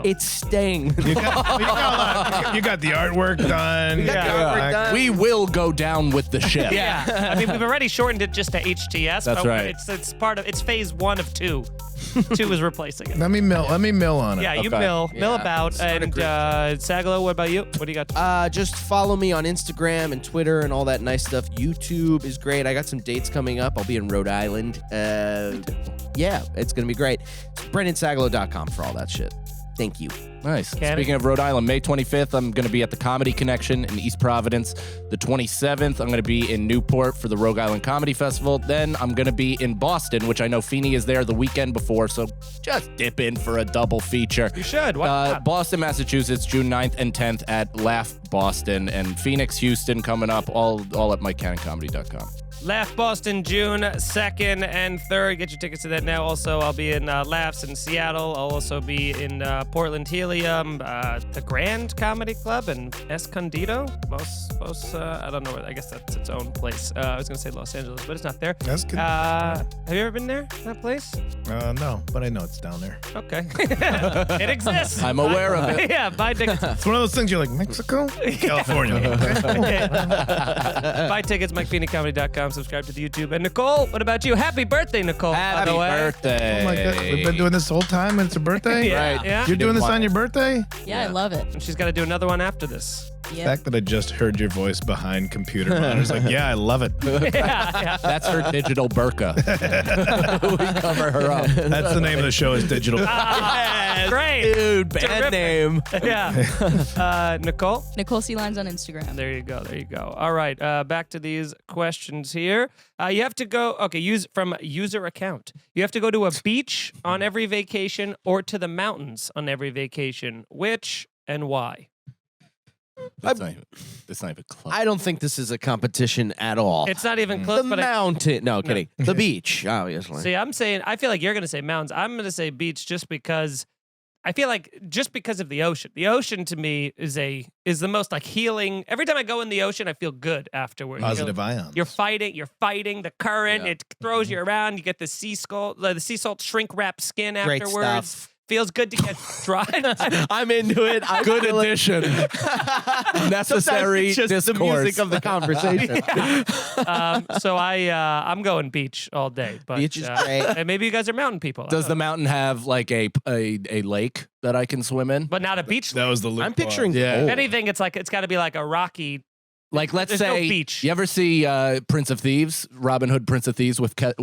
It's staying. You got the artwork done. got the artwork done. We will go down with the ship. yeah, I mean we've already shortened it just to HTS. That's but right. It's phase 1 of 2. 2 is replacing it. Let me mill on it. Yeah, you Okay. mill Yeah. about. And Sagalow, what about you? What do you got? Just follow me on Instagram and Twitter and all that nice stuff. YouTube is great. I got some dates coming up. I'll be in Rhode Island. Yeah, it's going to be great. It's BrandonSagalow.com for all that shit. Thank you. Nice. Cannon? Speaking of Rhode Island, May 25th, I'm going to be at the Comedy Connection in East Providence. The 27th, I'm going to be in Newport for the Rhode Island Comedy Festival. Then I'm going to be in Boston, which I know Feeney is there the weekend before, so just dip in for a double feature. You should. Why not? Boston, Massachusetts, June 9th and 10th at Laugh Boston, and Phoenix, Houston coming up, all at MikeCannonComedy.com. Laugh Boston, June 2nd and 3rd. Get your tickets to that now. Also, I'll be in Laughs in Seattle. I'll also be in Portland Helium, the Grand Comedy Club, and Escondido. Most I don't know where. I guess that's its own place. I was going to say Los Angeles, but it's not there. That's good. Have you ever been there, that place? No, but I know it's down there. Okay. It exists. I'm aware of it. Yeah, buy tickets. It's one of those things you're like, Mexico? California. Okay. Buy tickets, MikeFeeneyComedy.com. Subscribe to the YouTube. And Nicole, what about you? Happy birthday, Nicole. Happy by the way. birthday. Oh my God. We've been doing this the whole time and it's a birthday? Yeah, Right. yeah. You're doing this on your birthday? Yeah, I love it. And she's got to do another one after this. The Yeah. fact that I just heard your voice behind computer monitors, like, yeah, I love it. Yeah. That's her digital burqa. We cover her up. That's the name of the show is Digital. Ah, great. Dude, bad Terrific. name. Yeah. Nicole? Nicole C. Lines on Instagram. There you go. There you go. All right. Back to these questions here. here. You have to go. Okay, use from user account. You have to go to a beach on every vacation or to the mountains on every vacation. Which and why? That's not even close. I don't think this is a competition at all. It's not even close. The but mountain. No, kidding. The beach, obviously. See, I'm saying. I feel like you're going to say mountains. I'm going to say beach just because. I feel like just because of the ocean. The ocean to me is the most like healing. Every time I go in the ocean, I feel good afterwards. Positive ions. You're fighting the current. Yeah. It throws you around. You get the sea salt shrink wrap skin Great afterwards. stuff. Feels good to get dried. I'm into it. Good addition. Necessary Sometimes it's just the discourse. music of the conversation. So I'm going beach all day. But, Beach is great. And maybe you guys are mountain people. Does the mountain have like a lake that I can swim in? But not a beach. That was the loop. I'm picturing Yeah. gold. If anything, it's got to be like a rocky. Like, let's There's no say, beach. you ever see Prince of Thieves, Robin Hood, Prince of Thieves with Kevin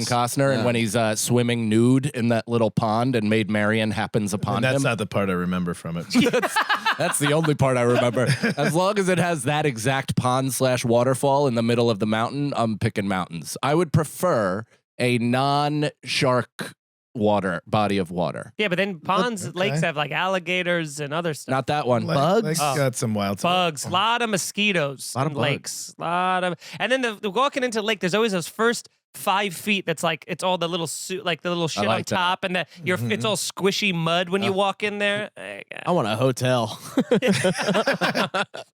Yes. Costner, and Yeah. when he's swimming nude in that little pond and Maid Marian happens upon And that's him? not the part I remember from it. That's the only part I remember. As long as it has that exact pond/waterfall in the middle of the mountain, I'm picking mountains. I would prefer a non-shark body of water. Yeah, but then ponds, Okay. lakes have like alligators and other stuff. Not that one. Like Oh. got some wild stuff. Bugs, a lot of mosquitoes, Lot of in bugs. lakes, and then the walking into the lake. There's always those first 5 feet. That's like it's all the little like the little shit on like that. top, and it's all squishy mud when you walk in there. I want a hotel.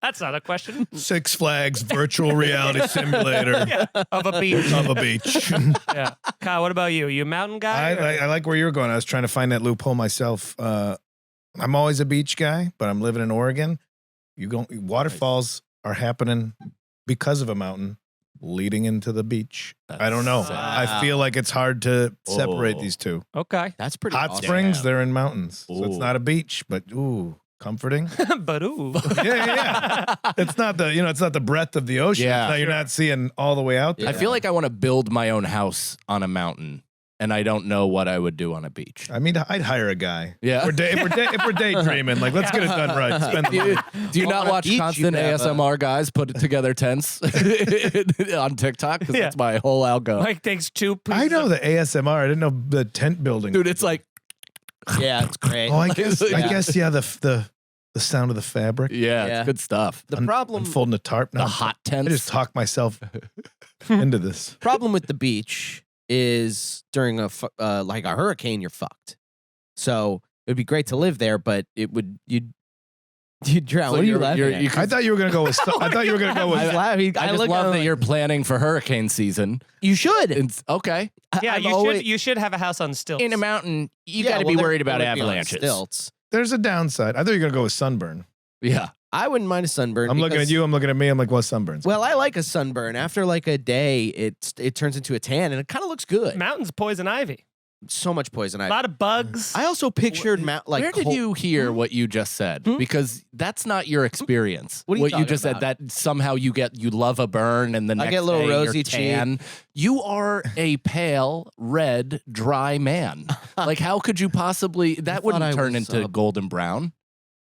That's not a question Six Flags virtual reality simulator of a beach. of a beach. Yeah, Kyle, what about you? You a mountain guy? I like where you were going. I was trying to find that loophole myself. I'm always a beach guy, but I'm living in Oregon. Waterfalls are happening because of a mountain leading into the beach. I don't know. That's I feel like it's hard to separate these two. Okay, That's pretty Hot awesome. springs, they're in mountains. So it's Ooh. not a beach, but comforting. but ooh, Yeah. It's not the breadth of the ocean. Yeah. You're not seeing all the way out there. I feel like I want to build my own house on a mountain, and I don't know what I would do on a beach. I mean, I'd hire a guy. Yeah. If we're daydreaming, like let's get it done right. Spend the money. Do you not On a watch beach, constant you'd have a- ASMR guys put together tents on TikTok? Because Yeah. that's my whole algo. Mike takes 2 pieces. I know the ASMR. I didn't know the tent building. Dude, it's like, Yeah, it's great. Oh, I guess Yeah. the sound of the fabric. yeah, Yeah. it's good stuff. The problem Unfolding a tarp. No, The hot I tents. just talked myself into this. problem with the beach is during like a hurricane, you're fucked. So it'd be great to live there, but you'd drown. So What are you you're- laughing you're- at? you I thought you were gonna go with. I thought you were gonna go with. I I just look love at that it you're like, planning for hurricane season. You should. Okay. Yeah, I've you always- should. You should have a house on stilts. In a mountain, you Yeah, got to well, be there- worried about there would be on avalanches. Stilts. There's a downside. I thought you were gonna go with sunburn. Yeah. I wouldn't mind a sunburn. I'm looking at because- you. I'm looking at me. I'm like, well, sunburns. Well, I like a sunburn. After like a day, it turns into a tan, and it kind of looks good. Mountains, poison ivy, So much poison a ivy. lot of bugs. I also pictured like Where did cold- you hear what you just said? Hmm? Because that's not your experience. What are you talking just said, about? that somehow you love a burn and the next get a little day you're rosy tan. You are a pale, red, dry man. Like, how could you possibly? That thought wouldn't I turn was, into golden brown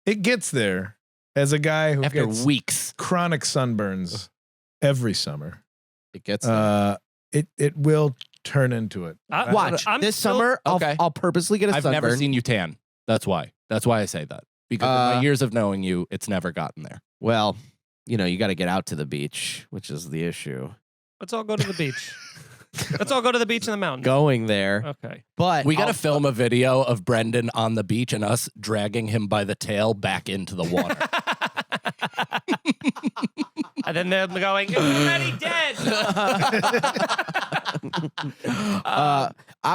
It gets there as a guy who after gets weeks. chronic sunburns every summer. It gets It will turn into it. watch I'm this still- summer. Okay. I'll purposely get a I've sunburn. never seen you tan. That's why. That's why I say that. Because in my Uh, years of knowing you, it's never gotten there. Well, you got to get out to the beach, which is the issue. Let's all go to the beach. Let's all go to the beach in the mountains. Going there, Okay. but We got to I'll- film a video of Brendan on the beach and us dragging him by the tail back into the water. And then they're going, it's already dead.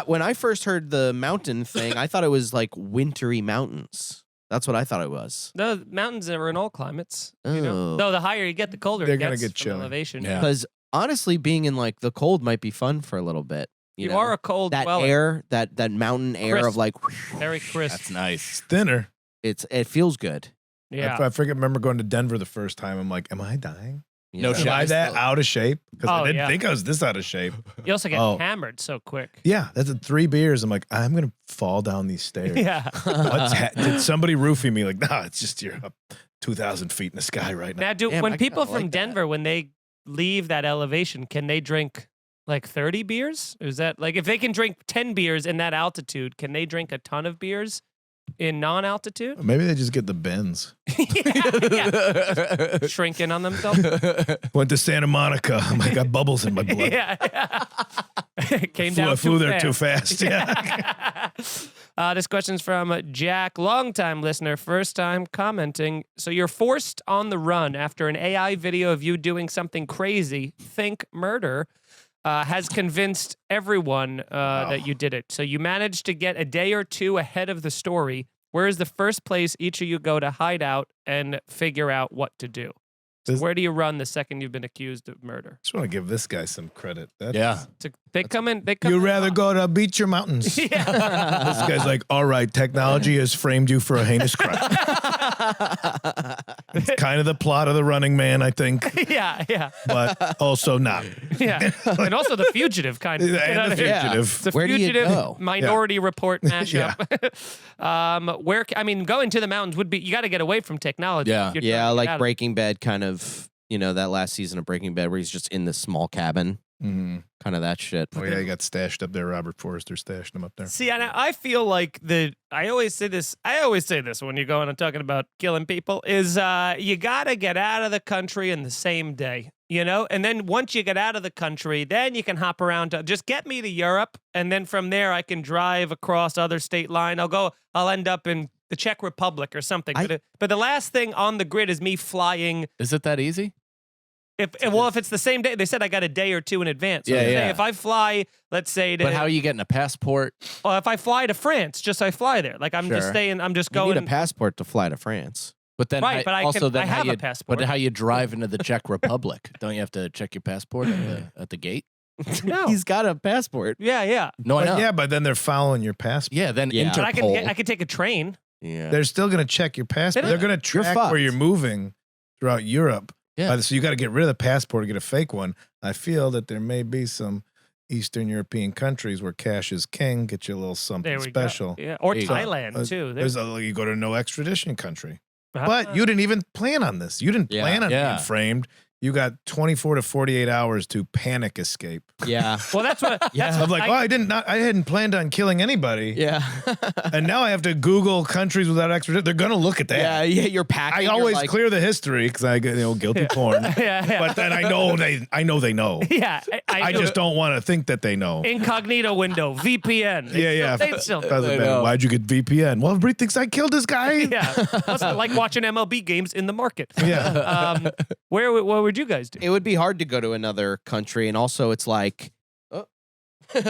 When I first heard the mountain thing, I thought it was like wintry mountains. That's what I thought it was. The mountains are in all climates. You Oh. know? No, the higher you get, the colder They're it gonna gets get from chilly. elevation. Yeah. Because honestly, being in like the cold might be fun for a little bit. You know? are a cold that dweller. air, that mountain air Crisp. of like, Very crisp. That's nice. Thinner. it feels good. Yeah. I remember going to Denver the first time. I'm like, am I dying? you No know? shit. Am I that out of shape? Because Oh, I didn't yeah. think I was this out of shape. You also get Oh. hammered so quick. Yeah, that's 3 beers. I'm like, I'm gonna fall down these stairs. Yeah. Did somebody roofie me? Like, nah, it's just you're up 2,000 feet in the sky right now. Now, Damn, when I people kinda from like that. Denver, when they leave that elevation, can they drink like 30 beers? Is that like if they can drink 10 beers in that altitude, can they drink a ton of beers in non-altitude? Maybe they just get the bends. yeah. Shrinking on themselves. Went to Santa Monica. I got bubbles in my blood. yeah. Came down. I flew there fast. too fast. Yeah. This question's from Jack, longtime listener, first time commenting. So you're forced on the run after an AI video of you doing something crazy. Think murder. Has convinced everyone that you did it. So you managed to get a day or two ahead of the story. Where is the first place each of you go to hide out and figure out what to do? So where do you run the second you've been accused of murder? Just want to give this guy some credit. They come in. You'd rather go to beach or mountains. Yeah. This guy's like, all right, technology has framed you for a heinous crime. It's kind of the plot of The Running Man, I think. yeah. But also not. Yeah. And also The Fugitive, kind of. And The Fugitive. The Where do you Fugitive go? Minority Report mashup. Going to the mountains would be, you got to get away from technology. Yeah. You're trying to get like out of Breaking Bad kind of, that last season of Breaking Bad where he's just in this small cabin. Mm. Kind of that shit. Oh, yeah, he got stashed up there. Robert Forster stashed him up there. See, and I feel like I always say this when you're going and talking about killing people, is you got to get out of the country in the same day, And then once you get out of the country, then you can hop around to just get me to Europe. And then from there, I can drive across other state line. I'll end up in the Czech Republic or something. But the last thing on the grid is me flying. Is it that easy? If it's the same day, they said I got a day or two in advance. So if I fly, let's say But how are you getting a passport? Well, if I fly to France, I fly there. Like I'm just staying. I'm just going. You need a passport to fly to France. But then, right? But I have a passport. But how you drive into the Czech Republic? Don't you have to check your passport at the gate? No, he's got a passport. Yeah. No, I know. Yeah, but then they're following your passport. Yeah, then Yeah. But Interpol. I could take a train. Yeah. They're still going to check your passport. They're going to track where you're moving throughout Europe. Yeah. So you got to get rid of the passport to get a fake one. I feel that there may be some Eastern European countries where cash is king. Get you a little something special. Go. Yeah, or There you go. Thailand too. You go to a no extradition country. Uh-huh. But you didn't even plan on this. You didn't plan on being framed. You got 24 to 48 hours to panic escape. Yeah. Well, that's what. Yeah. I'm like, I hadn't planned on killing anybody. Yeah. And now I have to Google countries without extradition. They're gonna look at that. Yeah. You're packing. I always clear the history because I get guilty porn. Yeah. But then I know they know. Yeah. I just don't want to think that they know. Incognito window, VPN. They still doesn't matter. Why'd you get VPN? Well, everybody thinks I killed this guy. Yeah. What's it like watching MLB games in the market? Yeah. What would you guys do? It would be hard to go to another country, and also it's like,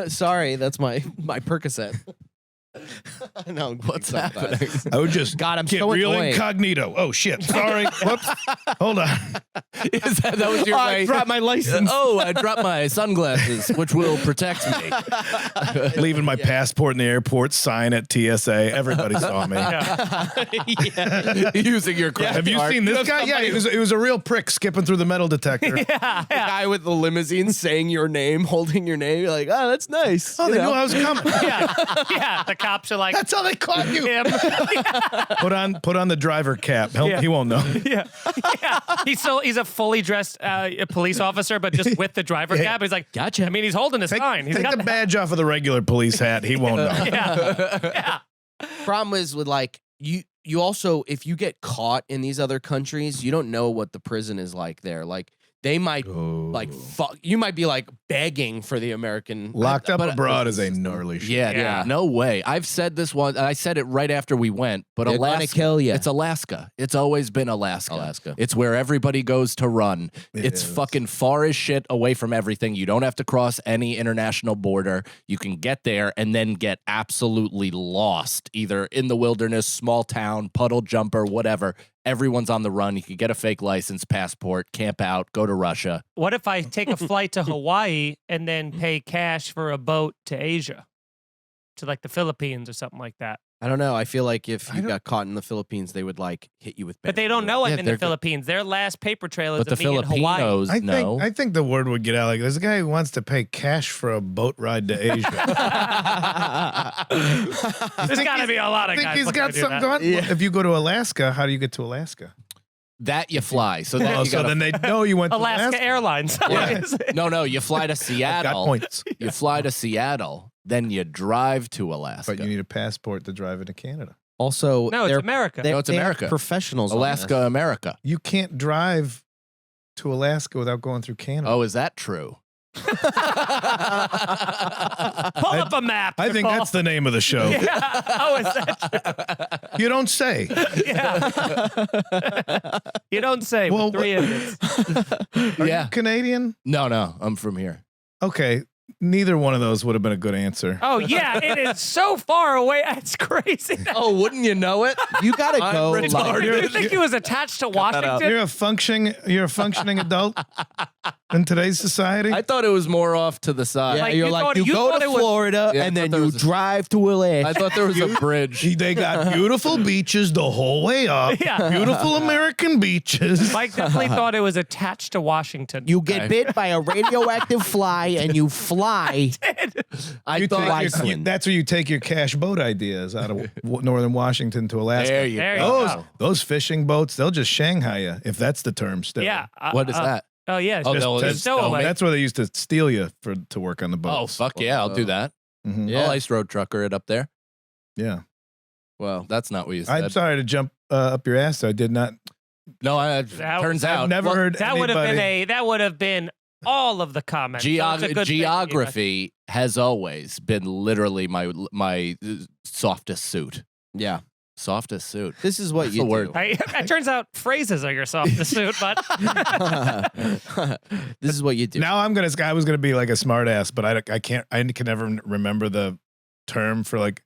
sorry, that's my Percocet. No, What's happening? I would just I'm get so real annoyed. incognito. Oh shit! Sorry. Whoops. Hold on. Is that was your way? I dropped my license. I dropped my sunglasses, which will protect me. Leaving my passport in the airport. Sign at TSA. Everybody saw me. Using your credit Have you card. seen this guy? Yeah, he was a real prick skipping through the metal detector. The guy with the limousine saying your name, holding your name. You're like, oh, that's nice. Oh, they knew I was coming. Yeah. The cops are like, That's how they caught you. him. Put on the driver cap. He won't know. Yeah. He's a fully dressed police officer, but just with the driver cap. He's like, Gotcha. I mean, he's holding his sign. He's Take got the badge off of the regular police hat. He won't know. Yeah. Problem is with like you also, if you get caught in these other countries, you don't know what the prison is like there. Like they might you might be like begging for the American Locked up abroad is a gnarly shit. Yeah, no way. I've said this one. I said it right after we went, but They're Alaska, gonna kill ya. It's Alaska. It's always been Alaska. It's where everybody goes to run. It's fucking far as shit away from everything. You don't have to cross any international border. You can get there and then get absolutely lost, either in the wilderness, small town, puddle jumper, whatever. Everyone's on the run. You could get a fake license, passport, camp out, go to Russia. What if I take a flight to Hawaii and then pay cash for a boat to Asia, to like the Philippines or something like that? I don't know. I feel like if you got caught in the Philippines, they would like hit you with. But they don't know I'm in the they're Philippines. Their last paper trail is But the of me in Hawaii. Filipinos know. I think the word would get out. Like, there's a guy who wants to pay cash for a boat ride to Asia. There's got to be a lot of I think guys. he's looking got to do something that. going. If you go to Alaska, how do you get to Alaska? That you fly. So that you so gotta, then they know you went to Alaska Airlines. Yeah. No, you fly to Got Seattle. points. You fly to Seattle, then you drive to Alaska. But you need a passport to drive into Canada. Also, No, it's America. they- No, it's they have America. Professionals. on Alaska, this. America. You can't drive to Alaska without going through Canada. Oh, is that true? Pull up a map. I think Nicole. that's the name of the show. Yeah. Oh, is that true? You don't say. Yeah. You don't say. Well, Well, 3 idiots. Are Yeah. you Canadian? No, I'm from here. Okay. Neither one of those would have been a good answer. Oh, yeah. It is so far away. It's crazy. Oh, wouldn't you know it? You gotta I'm go. retarded. Like, Did you think he was attached to Washington? You're a functioning adult in today's society. I thought it was more off to the side. yeah, Like, you're you like thought- you you go thought to it was- Florida Yeah, I and thought then there you was a- drive to Alaska. I thought there was a bridge. They got beautiful beaches the whole way up. Yeah. Beautiful American beaches. Mike definitely thought it was attached to Washington. You get bit by a radioactive fly and you fly. I You thought take your- Iceland. that's where you take your cash boat ideas out of northern Washington to Alaska. there you There you go. go. Those fishing boats, they'll just Shanghai you, if that's the term still. Yeah. What is that? Oh, yeah. Oh, just- they'll just just stow stow away. That's where they used to steal you to work on the Oh, boats. fuck yeah, I'll do that. Mhm. Yeah. I'll ice road trucker it up there. Yeah. Well, That's not what you I'm said. sorry to jump up your ass. I did not. No, That- turns I've out never heard That would have anybody. been that would have been all of the comments. So it's a good thing, you know. geography has always been literally my softest suit. yeah. Softest suit. This is what That's you the word. do. It turns out phrases are your softest suit, but This is what you do. Now I was gonna be like a smart ass, but I can't. I can never remember the term for like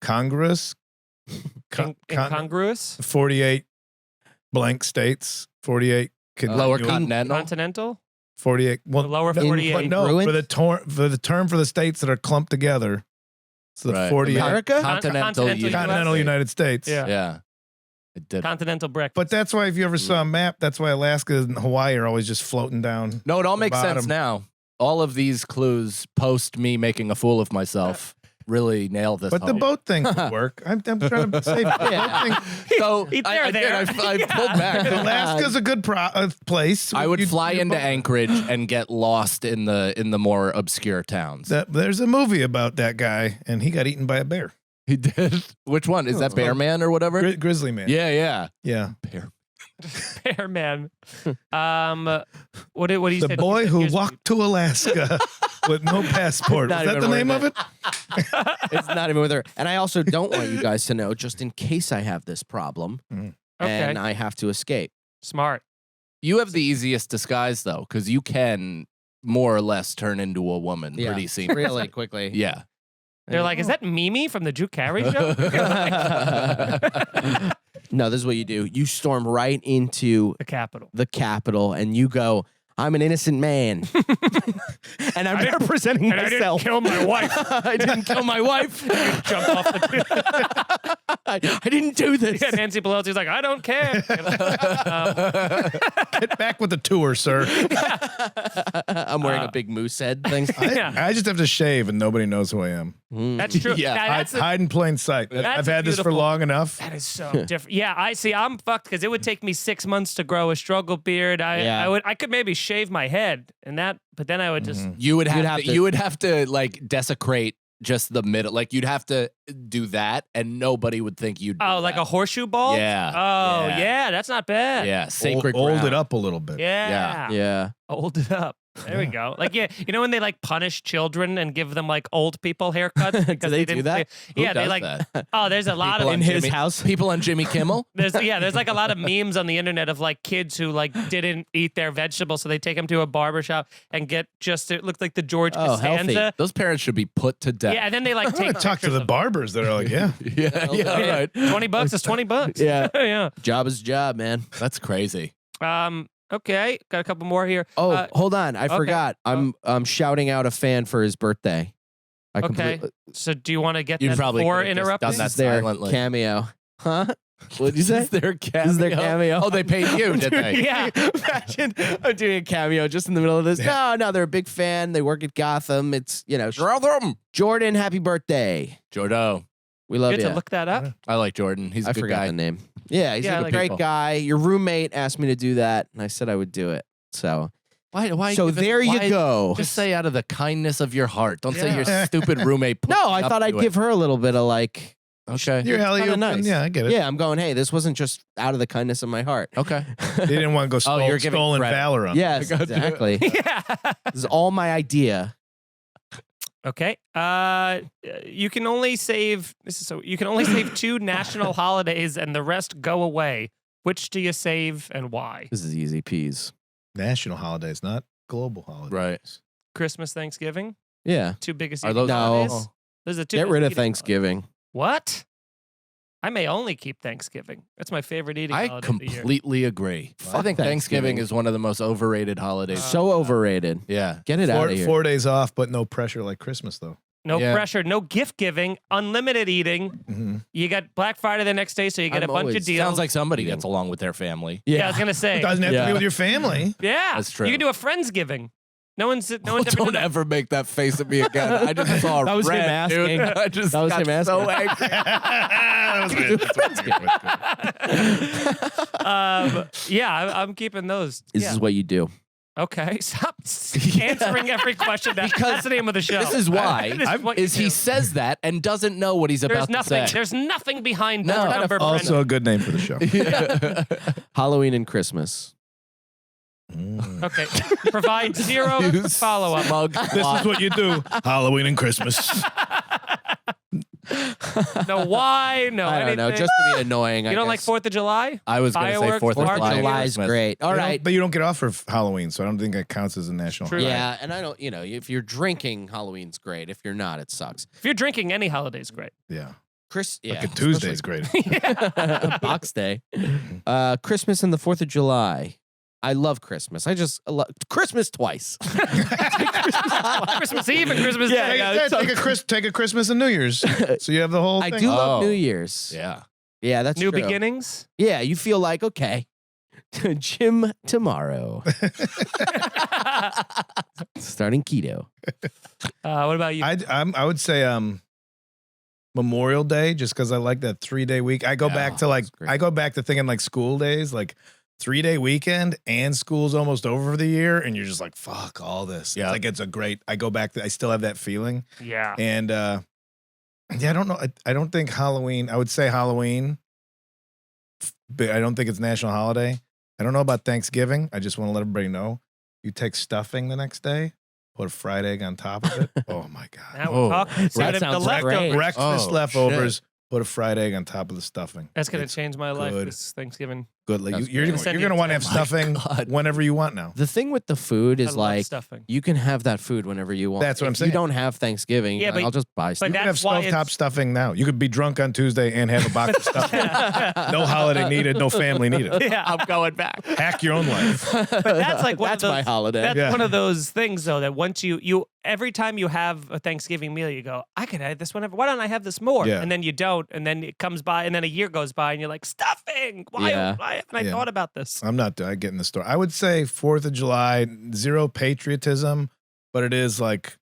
Congress. incongruous, 48 blank states. 48 Lower you- continental. continental, 48. Well, lower no, 48. but no, Incongruent? for the term for the states that are clumped together. It's the Right. 48 America? Continental Continental United continental USA. United States. Yeah. Yeah. It did. continental breakfast. But that's why if you ever saw a map, that's why Alaska and Hawaii are always just floating down. No, it all the makes sense bottom. now. All of these clues post me making a fool of myself really nail this. But the home. boat thing would work. I'm trying to say the Yeah. boat thing. So There, I there. pulled back. Alaska's a good place. I would You'd- fly you'd into boat- Anchorage and get lost in the more obscure towns. There's a movie about that guy, and he got eaten by a bear. He did. Which one is that? Bear Man or whatever? Grizzly man. Yeah. Yeah. Bear. Bear man. What do you The say? boy who Here's- walked to Alaska with no passport. Not Is that even the name worth of it. it? It's not even with her. And I also don't want you guys to know, just in case I have this problem Okay. and I have to escape. Smart. You have the easiest disguise though, because you can more or less turn into a woman Yeah. pretty seamlessly. Really quickly. Yeah. They're like, is that Mimi from the Drew Carey show? No, this is what you do. You storm right into The Capitol. the Capitol and you go, I'm an innocent man. And I'm representing And I didn't myself. kill my wife. I didn't kill my wife. Jump off the. I didn't do this. Yeah, Nancy Pelosi's like, I don't care. Get back with the tour, sir. I'm wearing a big moose head thing. Yeah. I just have to shave, and nobody knows who I am. That's true. Yeah. That's Hide in plain sight. That's I've had this for beautiful. long enough. That is so different. Yeah, I see. I'm fucked because it would take me 6 months to grow a struggle beard. I could maybe shave my head but then I would just. You would have, have to, to- you would have to like desecrate just the middle. Like you'd have to do that, and nobody would think you'd. Oh, do like that. a horseshoe ball? Yeah. Oh, Yeah. yeah, that's not bad. Yeah, sacred Old ground. it up a little bit. Yeah. Yeah. Old it up. There we go. Like, yeah, you know when they like punish children and give them like old people haircuts because they do didn't that? Who Yeah, they does like. that? Oh, there's a lot People of In his house. People on Jimmy Kimmel. There's like a lot of memes on the internet of like kids who like didn't eat their vegetables, so they take them to a barbershop and get it looked like the George Oh, Costanza. healthy. Those parents should be put to death. Yeah, and then they like I'm gonna take talk to pictures the of- barbers that are like, yeah. yeah, Yeah, right. $20 is $20. Yeah. Yeah. Job is job, man. That's crazy. Okay, got a couple more here. Oh, hold on. I okay. forgot. I'm shouting out a fan for his birthday. I Okay. completely- So do you want to get You that probably before could've just interrupting? done that This is their silently. cameo. Huh? What'd you say? This is their cameo. This is their cameo. Oh, they paid you, did they? Yeah. Imagine I'm doing a cameo just in the middle of this. No, they're a big fan. They work at Gotham. It's, Jordan, happy birthday. Jordo. We love Good you. to look that up. I like Jordan. He's a I good forgot guy. the name. Yeah, he's Yeah, a like great people. guy. Your roommate asked me to do that, and I said I would do it. So, Why? so give it- there you why- go. Just say out of the kindness of your heart. Don't say Yeah. your stupid roommate. put No, me I up thought I'd to it. give her a little bit of like, Okay. You're hell, kinda nice. Yeah, I get it. yeah, I'm going, hey, this wasn't just out of the kindness of my heart. Okay. They didn't want to go you're giving stolen credit. valor on. Yes, I got you. exactly. Yeah. This is all my idea. Okay. You can only save. You can only save 2 national holidays, and the rest go away. Which do you save and why? This is easy peas. National holidays, not global holidays. Right. Christmas, Thanksgiving, Yeah. 2 biggest Are eating those- holidays. No. Those are 2. Get biggest rid of eating Thanksgiving. holidays. What? I may only keep Thanksgiving. That's my favorite eating I holiday of the year. completely agree. I Fuck think Thanksgiving Thanksgiving. is one of the most overrated holidays. So overrated. Yeah. Get it out of here. 4 days off, but no pressure like Christmas, though. No Yeah. pressure, no gift giving, unlimited eating. Mm-hmm. You got Black Friday the next day, so you get I'm a bunch of always- deals. Sounds like somebody gets along with their family. yeah, I was gonna say. It doesn't have to Yeah. be with your family. Yeah, That's true. You can do a Friendsgiving. No one's ever Don't done that. ever make that face at me again. I just saw That was him red, asking. dude. I just That was got him so asking. angry. That was good. That's good. Yeah, I'm keeping those. This Yeah. is what you do. Okay, stop answering every question. That's the name of the show. This is why. This is what you Is he do. says that and doesn't know what he's There's about nothing. to say. There's nothing behind No. that number. Also a good name for the show. Halloween and Christmas. Mm. Okay. Provide 0 You follow-up. smug This is what you do. Halloween and Christmas. No why? No I don't know. anything. Just to be annoying. You don't like 4th of July? I was going to say Fireworks, 4th of 4th July. of July is Christmas. great. All right. But you don't get off for Halloween, so I don't think that counts as a national True. holiday. Yeah, and I don't, if you're drinking, Halloween's great. If you're not, it sucks. If you're drinking, any holiday's great. Yeah. Yeah. Like a Tuesday's great. Box Day. Christmas and the 4th of July. I love Christmas. I just love Christmas twice. Christmas Eve and Christmas Yeah, Day. yeah. Take a Christmas and New Year's. So you have the whole I thing. do love Oh. New Year's. Yeah. Yeah, that's New true. beginnings. Yeah, you feel like, okay, gym tomorrow. Starting keto. What about you? I would say Memorial Day, just because I like that 3-day week. I go Yeah, back to like that's great. I go back to thinking like school days, like 3-day weekend, and school's almost over for the year, and you're just like, fuck all this. Yeah. It's like it's a great. I go back to. I still have that feeling, yeah. and yeah, I don't know. I don't think Halloween. I would say Halloween, but I don't think it's national holiday. I don't know about Thanksgiving. I just want to let everybody know. You take stuffing the next day, put a fried egg on top of it. Oh my god! Now Oh, we're talking. So that the sounds leftovers. great. Breakfast Oh, leftovers. Put a fried egg on top of the stuffing. That's gonna It's change my life good. this Thanksgiving. Good. Like, That's you're great. Send you're gonna you- want to have Oh my stuffing God. whenever you want now. The thing with the food I is love like, stuffing. you can have that food whenever you want. That's what I'm If saying. you don't have Thanksgiving, Yeah, you're like, but- I'll just buy but stuff. You can have that's why stovetop it's- stuffing now. You could be drunk on Tuesday and have a box of stuffing. No holiday needed. No family needed. Yeah. I'm going back. Hack your own life. But that's like one That's of my those, holiday. That's Yeah. one of those things though that once you every time you have a Thanksgiving meal, you go, I could have this whenever. Why don't I have this more? Yeah. And then you don't, and then it comes by, and then a year goes by, and you're like, stuffing. Why Yeah. haven't I Yeah. thought about this? I'm not. I get in the store. I would say 4th of July, zero patriotism, but it is like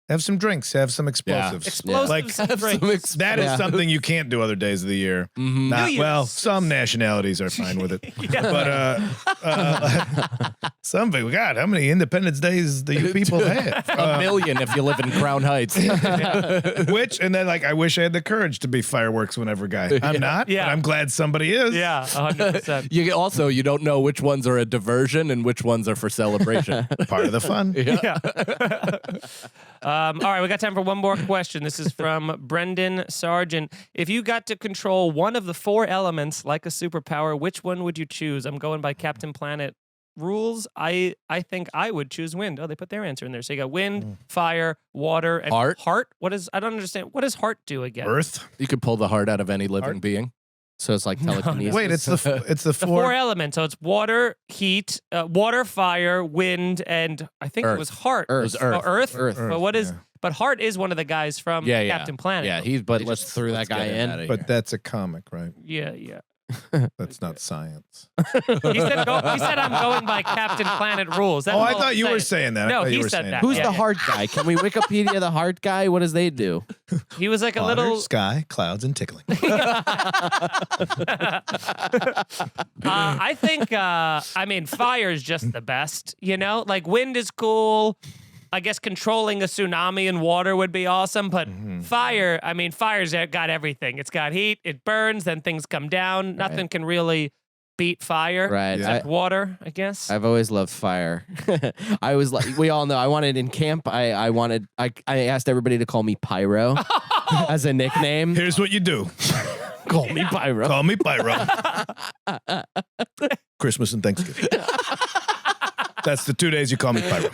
have some drinks, have some explosives. Explosives Like, and have some drinks. That is Yeah. something you can't do other days of the year. Mhm. Not, Year's. well, some nationalities are fine with it. Yeah. But some people, God, how many Independence Days do you people have? A million if you live in Crown Heights. Which, and then like, I wish I had the courage to be fireworks whenever guy. I'm not, Yeah. but I'm glad somebody is. Yeah, 100%. You don't know which ones are a diversion and which ones are for celebration. Part of the fun. Yeah. All right, we got time for one more question. This is from Brendan Sargent. If you got to control one of the 4 elements like a superpower, which one would you choose? I'm going by Captain Planet rules. I think I would choose wind. Oh, they put their answer in there. So you got wind, fire, water, and Heart? What is? I don't understand. What does heart do again? Earth. You could pull the heart out of any living Heart? being. So it's like telekinesis. Wait, it's the The 4 four. elements. So it's water, heat, water, fire, wind, and I think it Earth. was heart. Earth. It was Earth. Oh, Earth. Earth. But what is? yeah. But Hart is one of the guys from Yeah, Captain Planet. Yeah, But they let's throw that guy get him in. outta But here. that's a comic, right? Yeah. That's not science. He said I'm going by Captain Planet rules. That's Oh, I all thought I'm you were saying. saying that. No, I thought he you were said saying that. Who's Yeah, the yeah. heart guy? Can we Wikipedia the heart guy? What does they do? He was like a Water, little. sky, clouds, and tickling. I think. Fire is just the best. You know, like wind is cool. I guess controlling a tsunami in water would be awesome, but fire. Fire's got everything. It's got heat. It burns. Then things come down. Nothing can really beat fire. Right. Except water, I guess. I've always loved fire. I was like, we all know. I wanted in camp. I asked everybody to call me Pyro as a nickname. Here's what you do. Call me Pyro. Call me Pyro. Christmas and Thanksgiving. That's the 2 days you call me Pyro.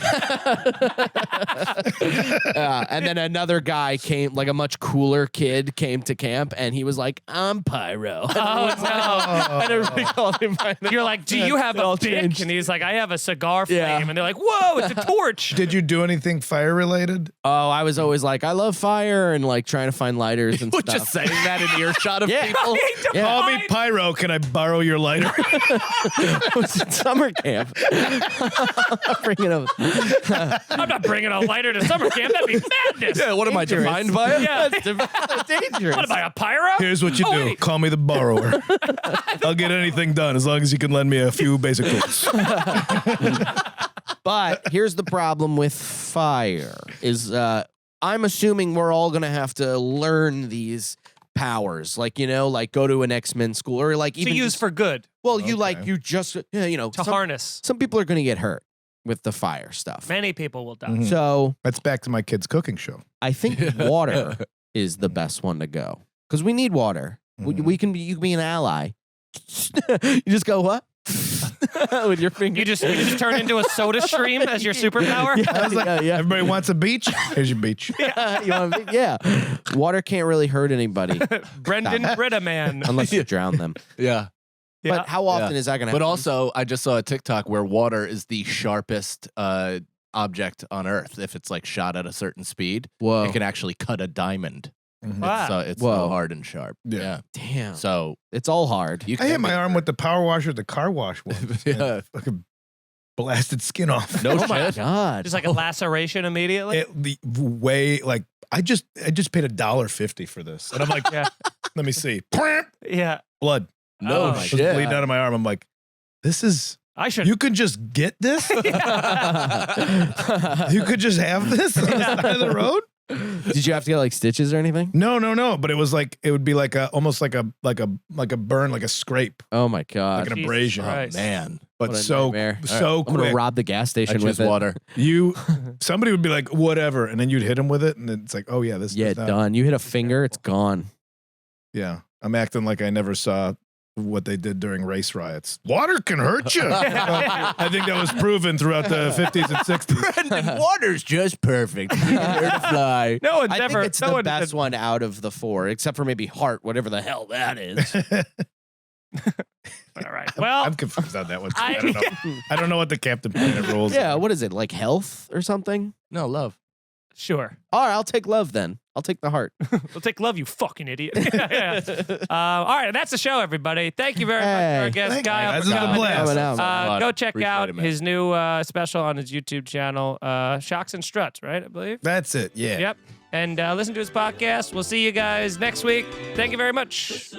And then another guy came, like a much cooler kid came to camp, and he was like, "I'm Pyro." Oh And everybody called him Pyro. no! You're like, do you have It all a dick? changed. And he's like, I have a cigar flame. Yeah. And they're like, whoa, it's a torch. Did you do anything fire related? Oh, I was always like, I love fire, and like trying to find lighters and stuff. Just saying that in earshot of Yeah. people. Yeah. Call me Pyro. Can I borrow your lighter? I was in summer camp. Bringing up. I'm not bringing a lighter to summer camp. That'd be madness. Yeah, what am I Dangerous. defined by it? Yeah. Dangerous. What am I, a pyro? Here's what you Oh, do. wait. Call me the borrower. I'll get anything done as long as you can lend me a few basic tools. But here's the problem with fire is I'm assuming we're all going to have to learn these powers, like, like go to an X-Men school or like To even use just, for good, well, Okay. you just, to harness. some people are going to get hurt with the fire stuff. Many people will die. Mhm. So That's back to my kids' cooking show. I think water is the best one to go because we need water. Mhm. You can be an ally. You just go what? With your finger. You just turn into a soda stream as your superpower. I was like, yeah. everybody wants a beach? Here's your beach. Yeah. Water can't really hurt anybody Brendan Britta man. unless you drown them. Yeah. Yeah. But how often is that going to happen? But also, I just saw a TikTok where water is the sharpest object on Earth. If it's like shot at a certain speed, whoa. it can actually cut a diamond. Mhm. Wow. So it's Whoa. so hard and sharp. Yeah. Yeah. Damn. So It's all hard. you I can hit my get arm hurt. with the power washer at the car wash once. Yeah. Fucking blasted skin off. No Oh my shit. God. Just like a laceration immediately. The way like I just paid $1.50 for this, and I'm like, Yeah. let me see, Yeah. blood No Oh, was shit. bleeding out of my arm. I'm like, this is I should. you could just get this. You could just have this on the side of the road. Did you have to get like stitches or anything? No. But it was like it would be like almost like a burn, like a scrape, Oh my God. like an Jesus abrasion. Christ. Man. But What a so nightmare. so I'm going to quick. rob the gas I station choose with it. water. Somebody would be like, whatever, and then you'd hit him with it, and it's like, oh yeah, this Yeah, is that. done. You hit a finger, it's gone. Yeah, I'm acting like I never saw what they did during race riots. Water can hurt you. I think that was proven throughout the 50s and 60s. Brendan, water's just perfect. Here to fly. No one's I ever. think it's no the one, best one out of the four, except for maybe Heart, whatever the hell that is. All right. Well, I'm confused on that one. Too. I- I don't know. I don't know what the Captain Planet rules. Yeah, are. what is it? Like health or something? No, love. sure. All right, I'll take love then. I'll take the heart. We'll take love, you fucking idiot. Yeah. All right, that's the show, everybody. Thank you very much for our guest, Thank you, Kyle. guys. for This was a coming in. blast. Coming out. Go check Appreciate out it, man. his new special on his YouTube channel, Shocks and Struts, right? I believe. That's it. Yeah. Yep. And listen to his podcast. We'll see you guys next week. Thank you very much.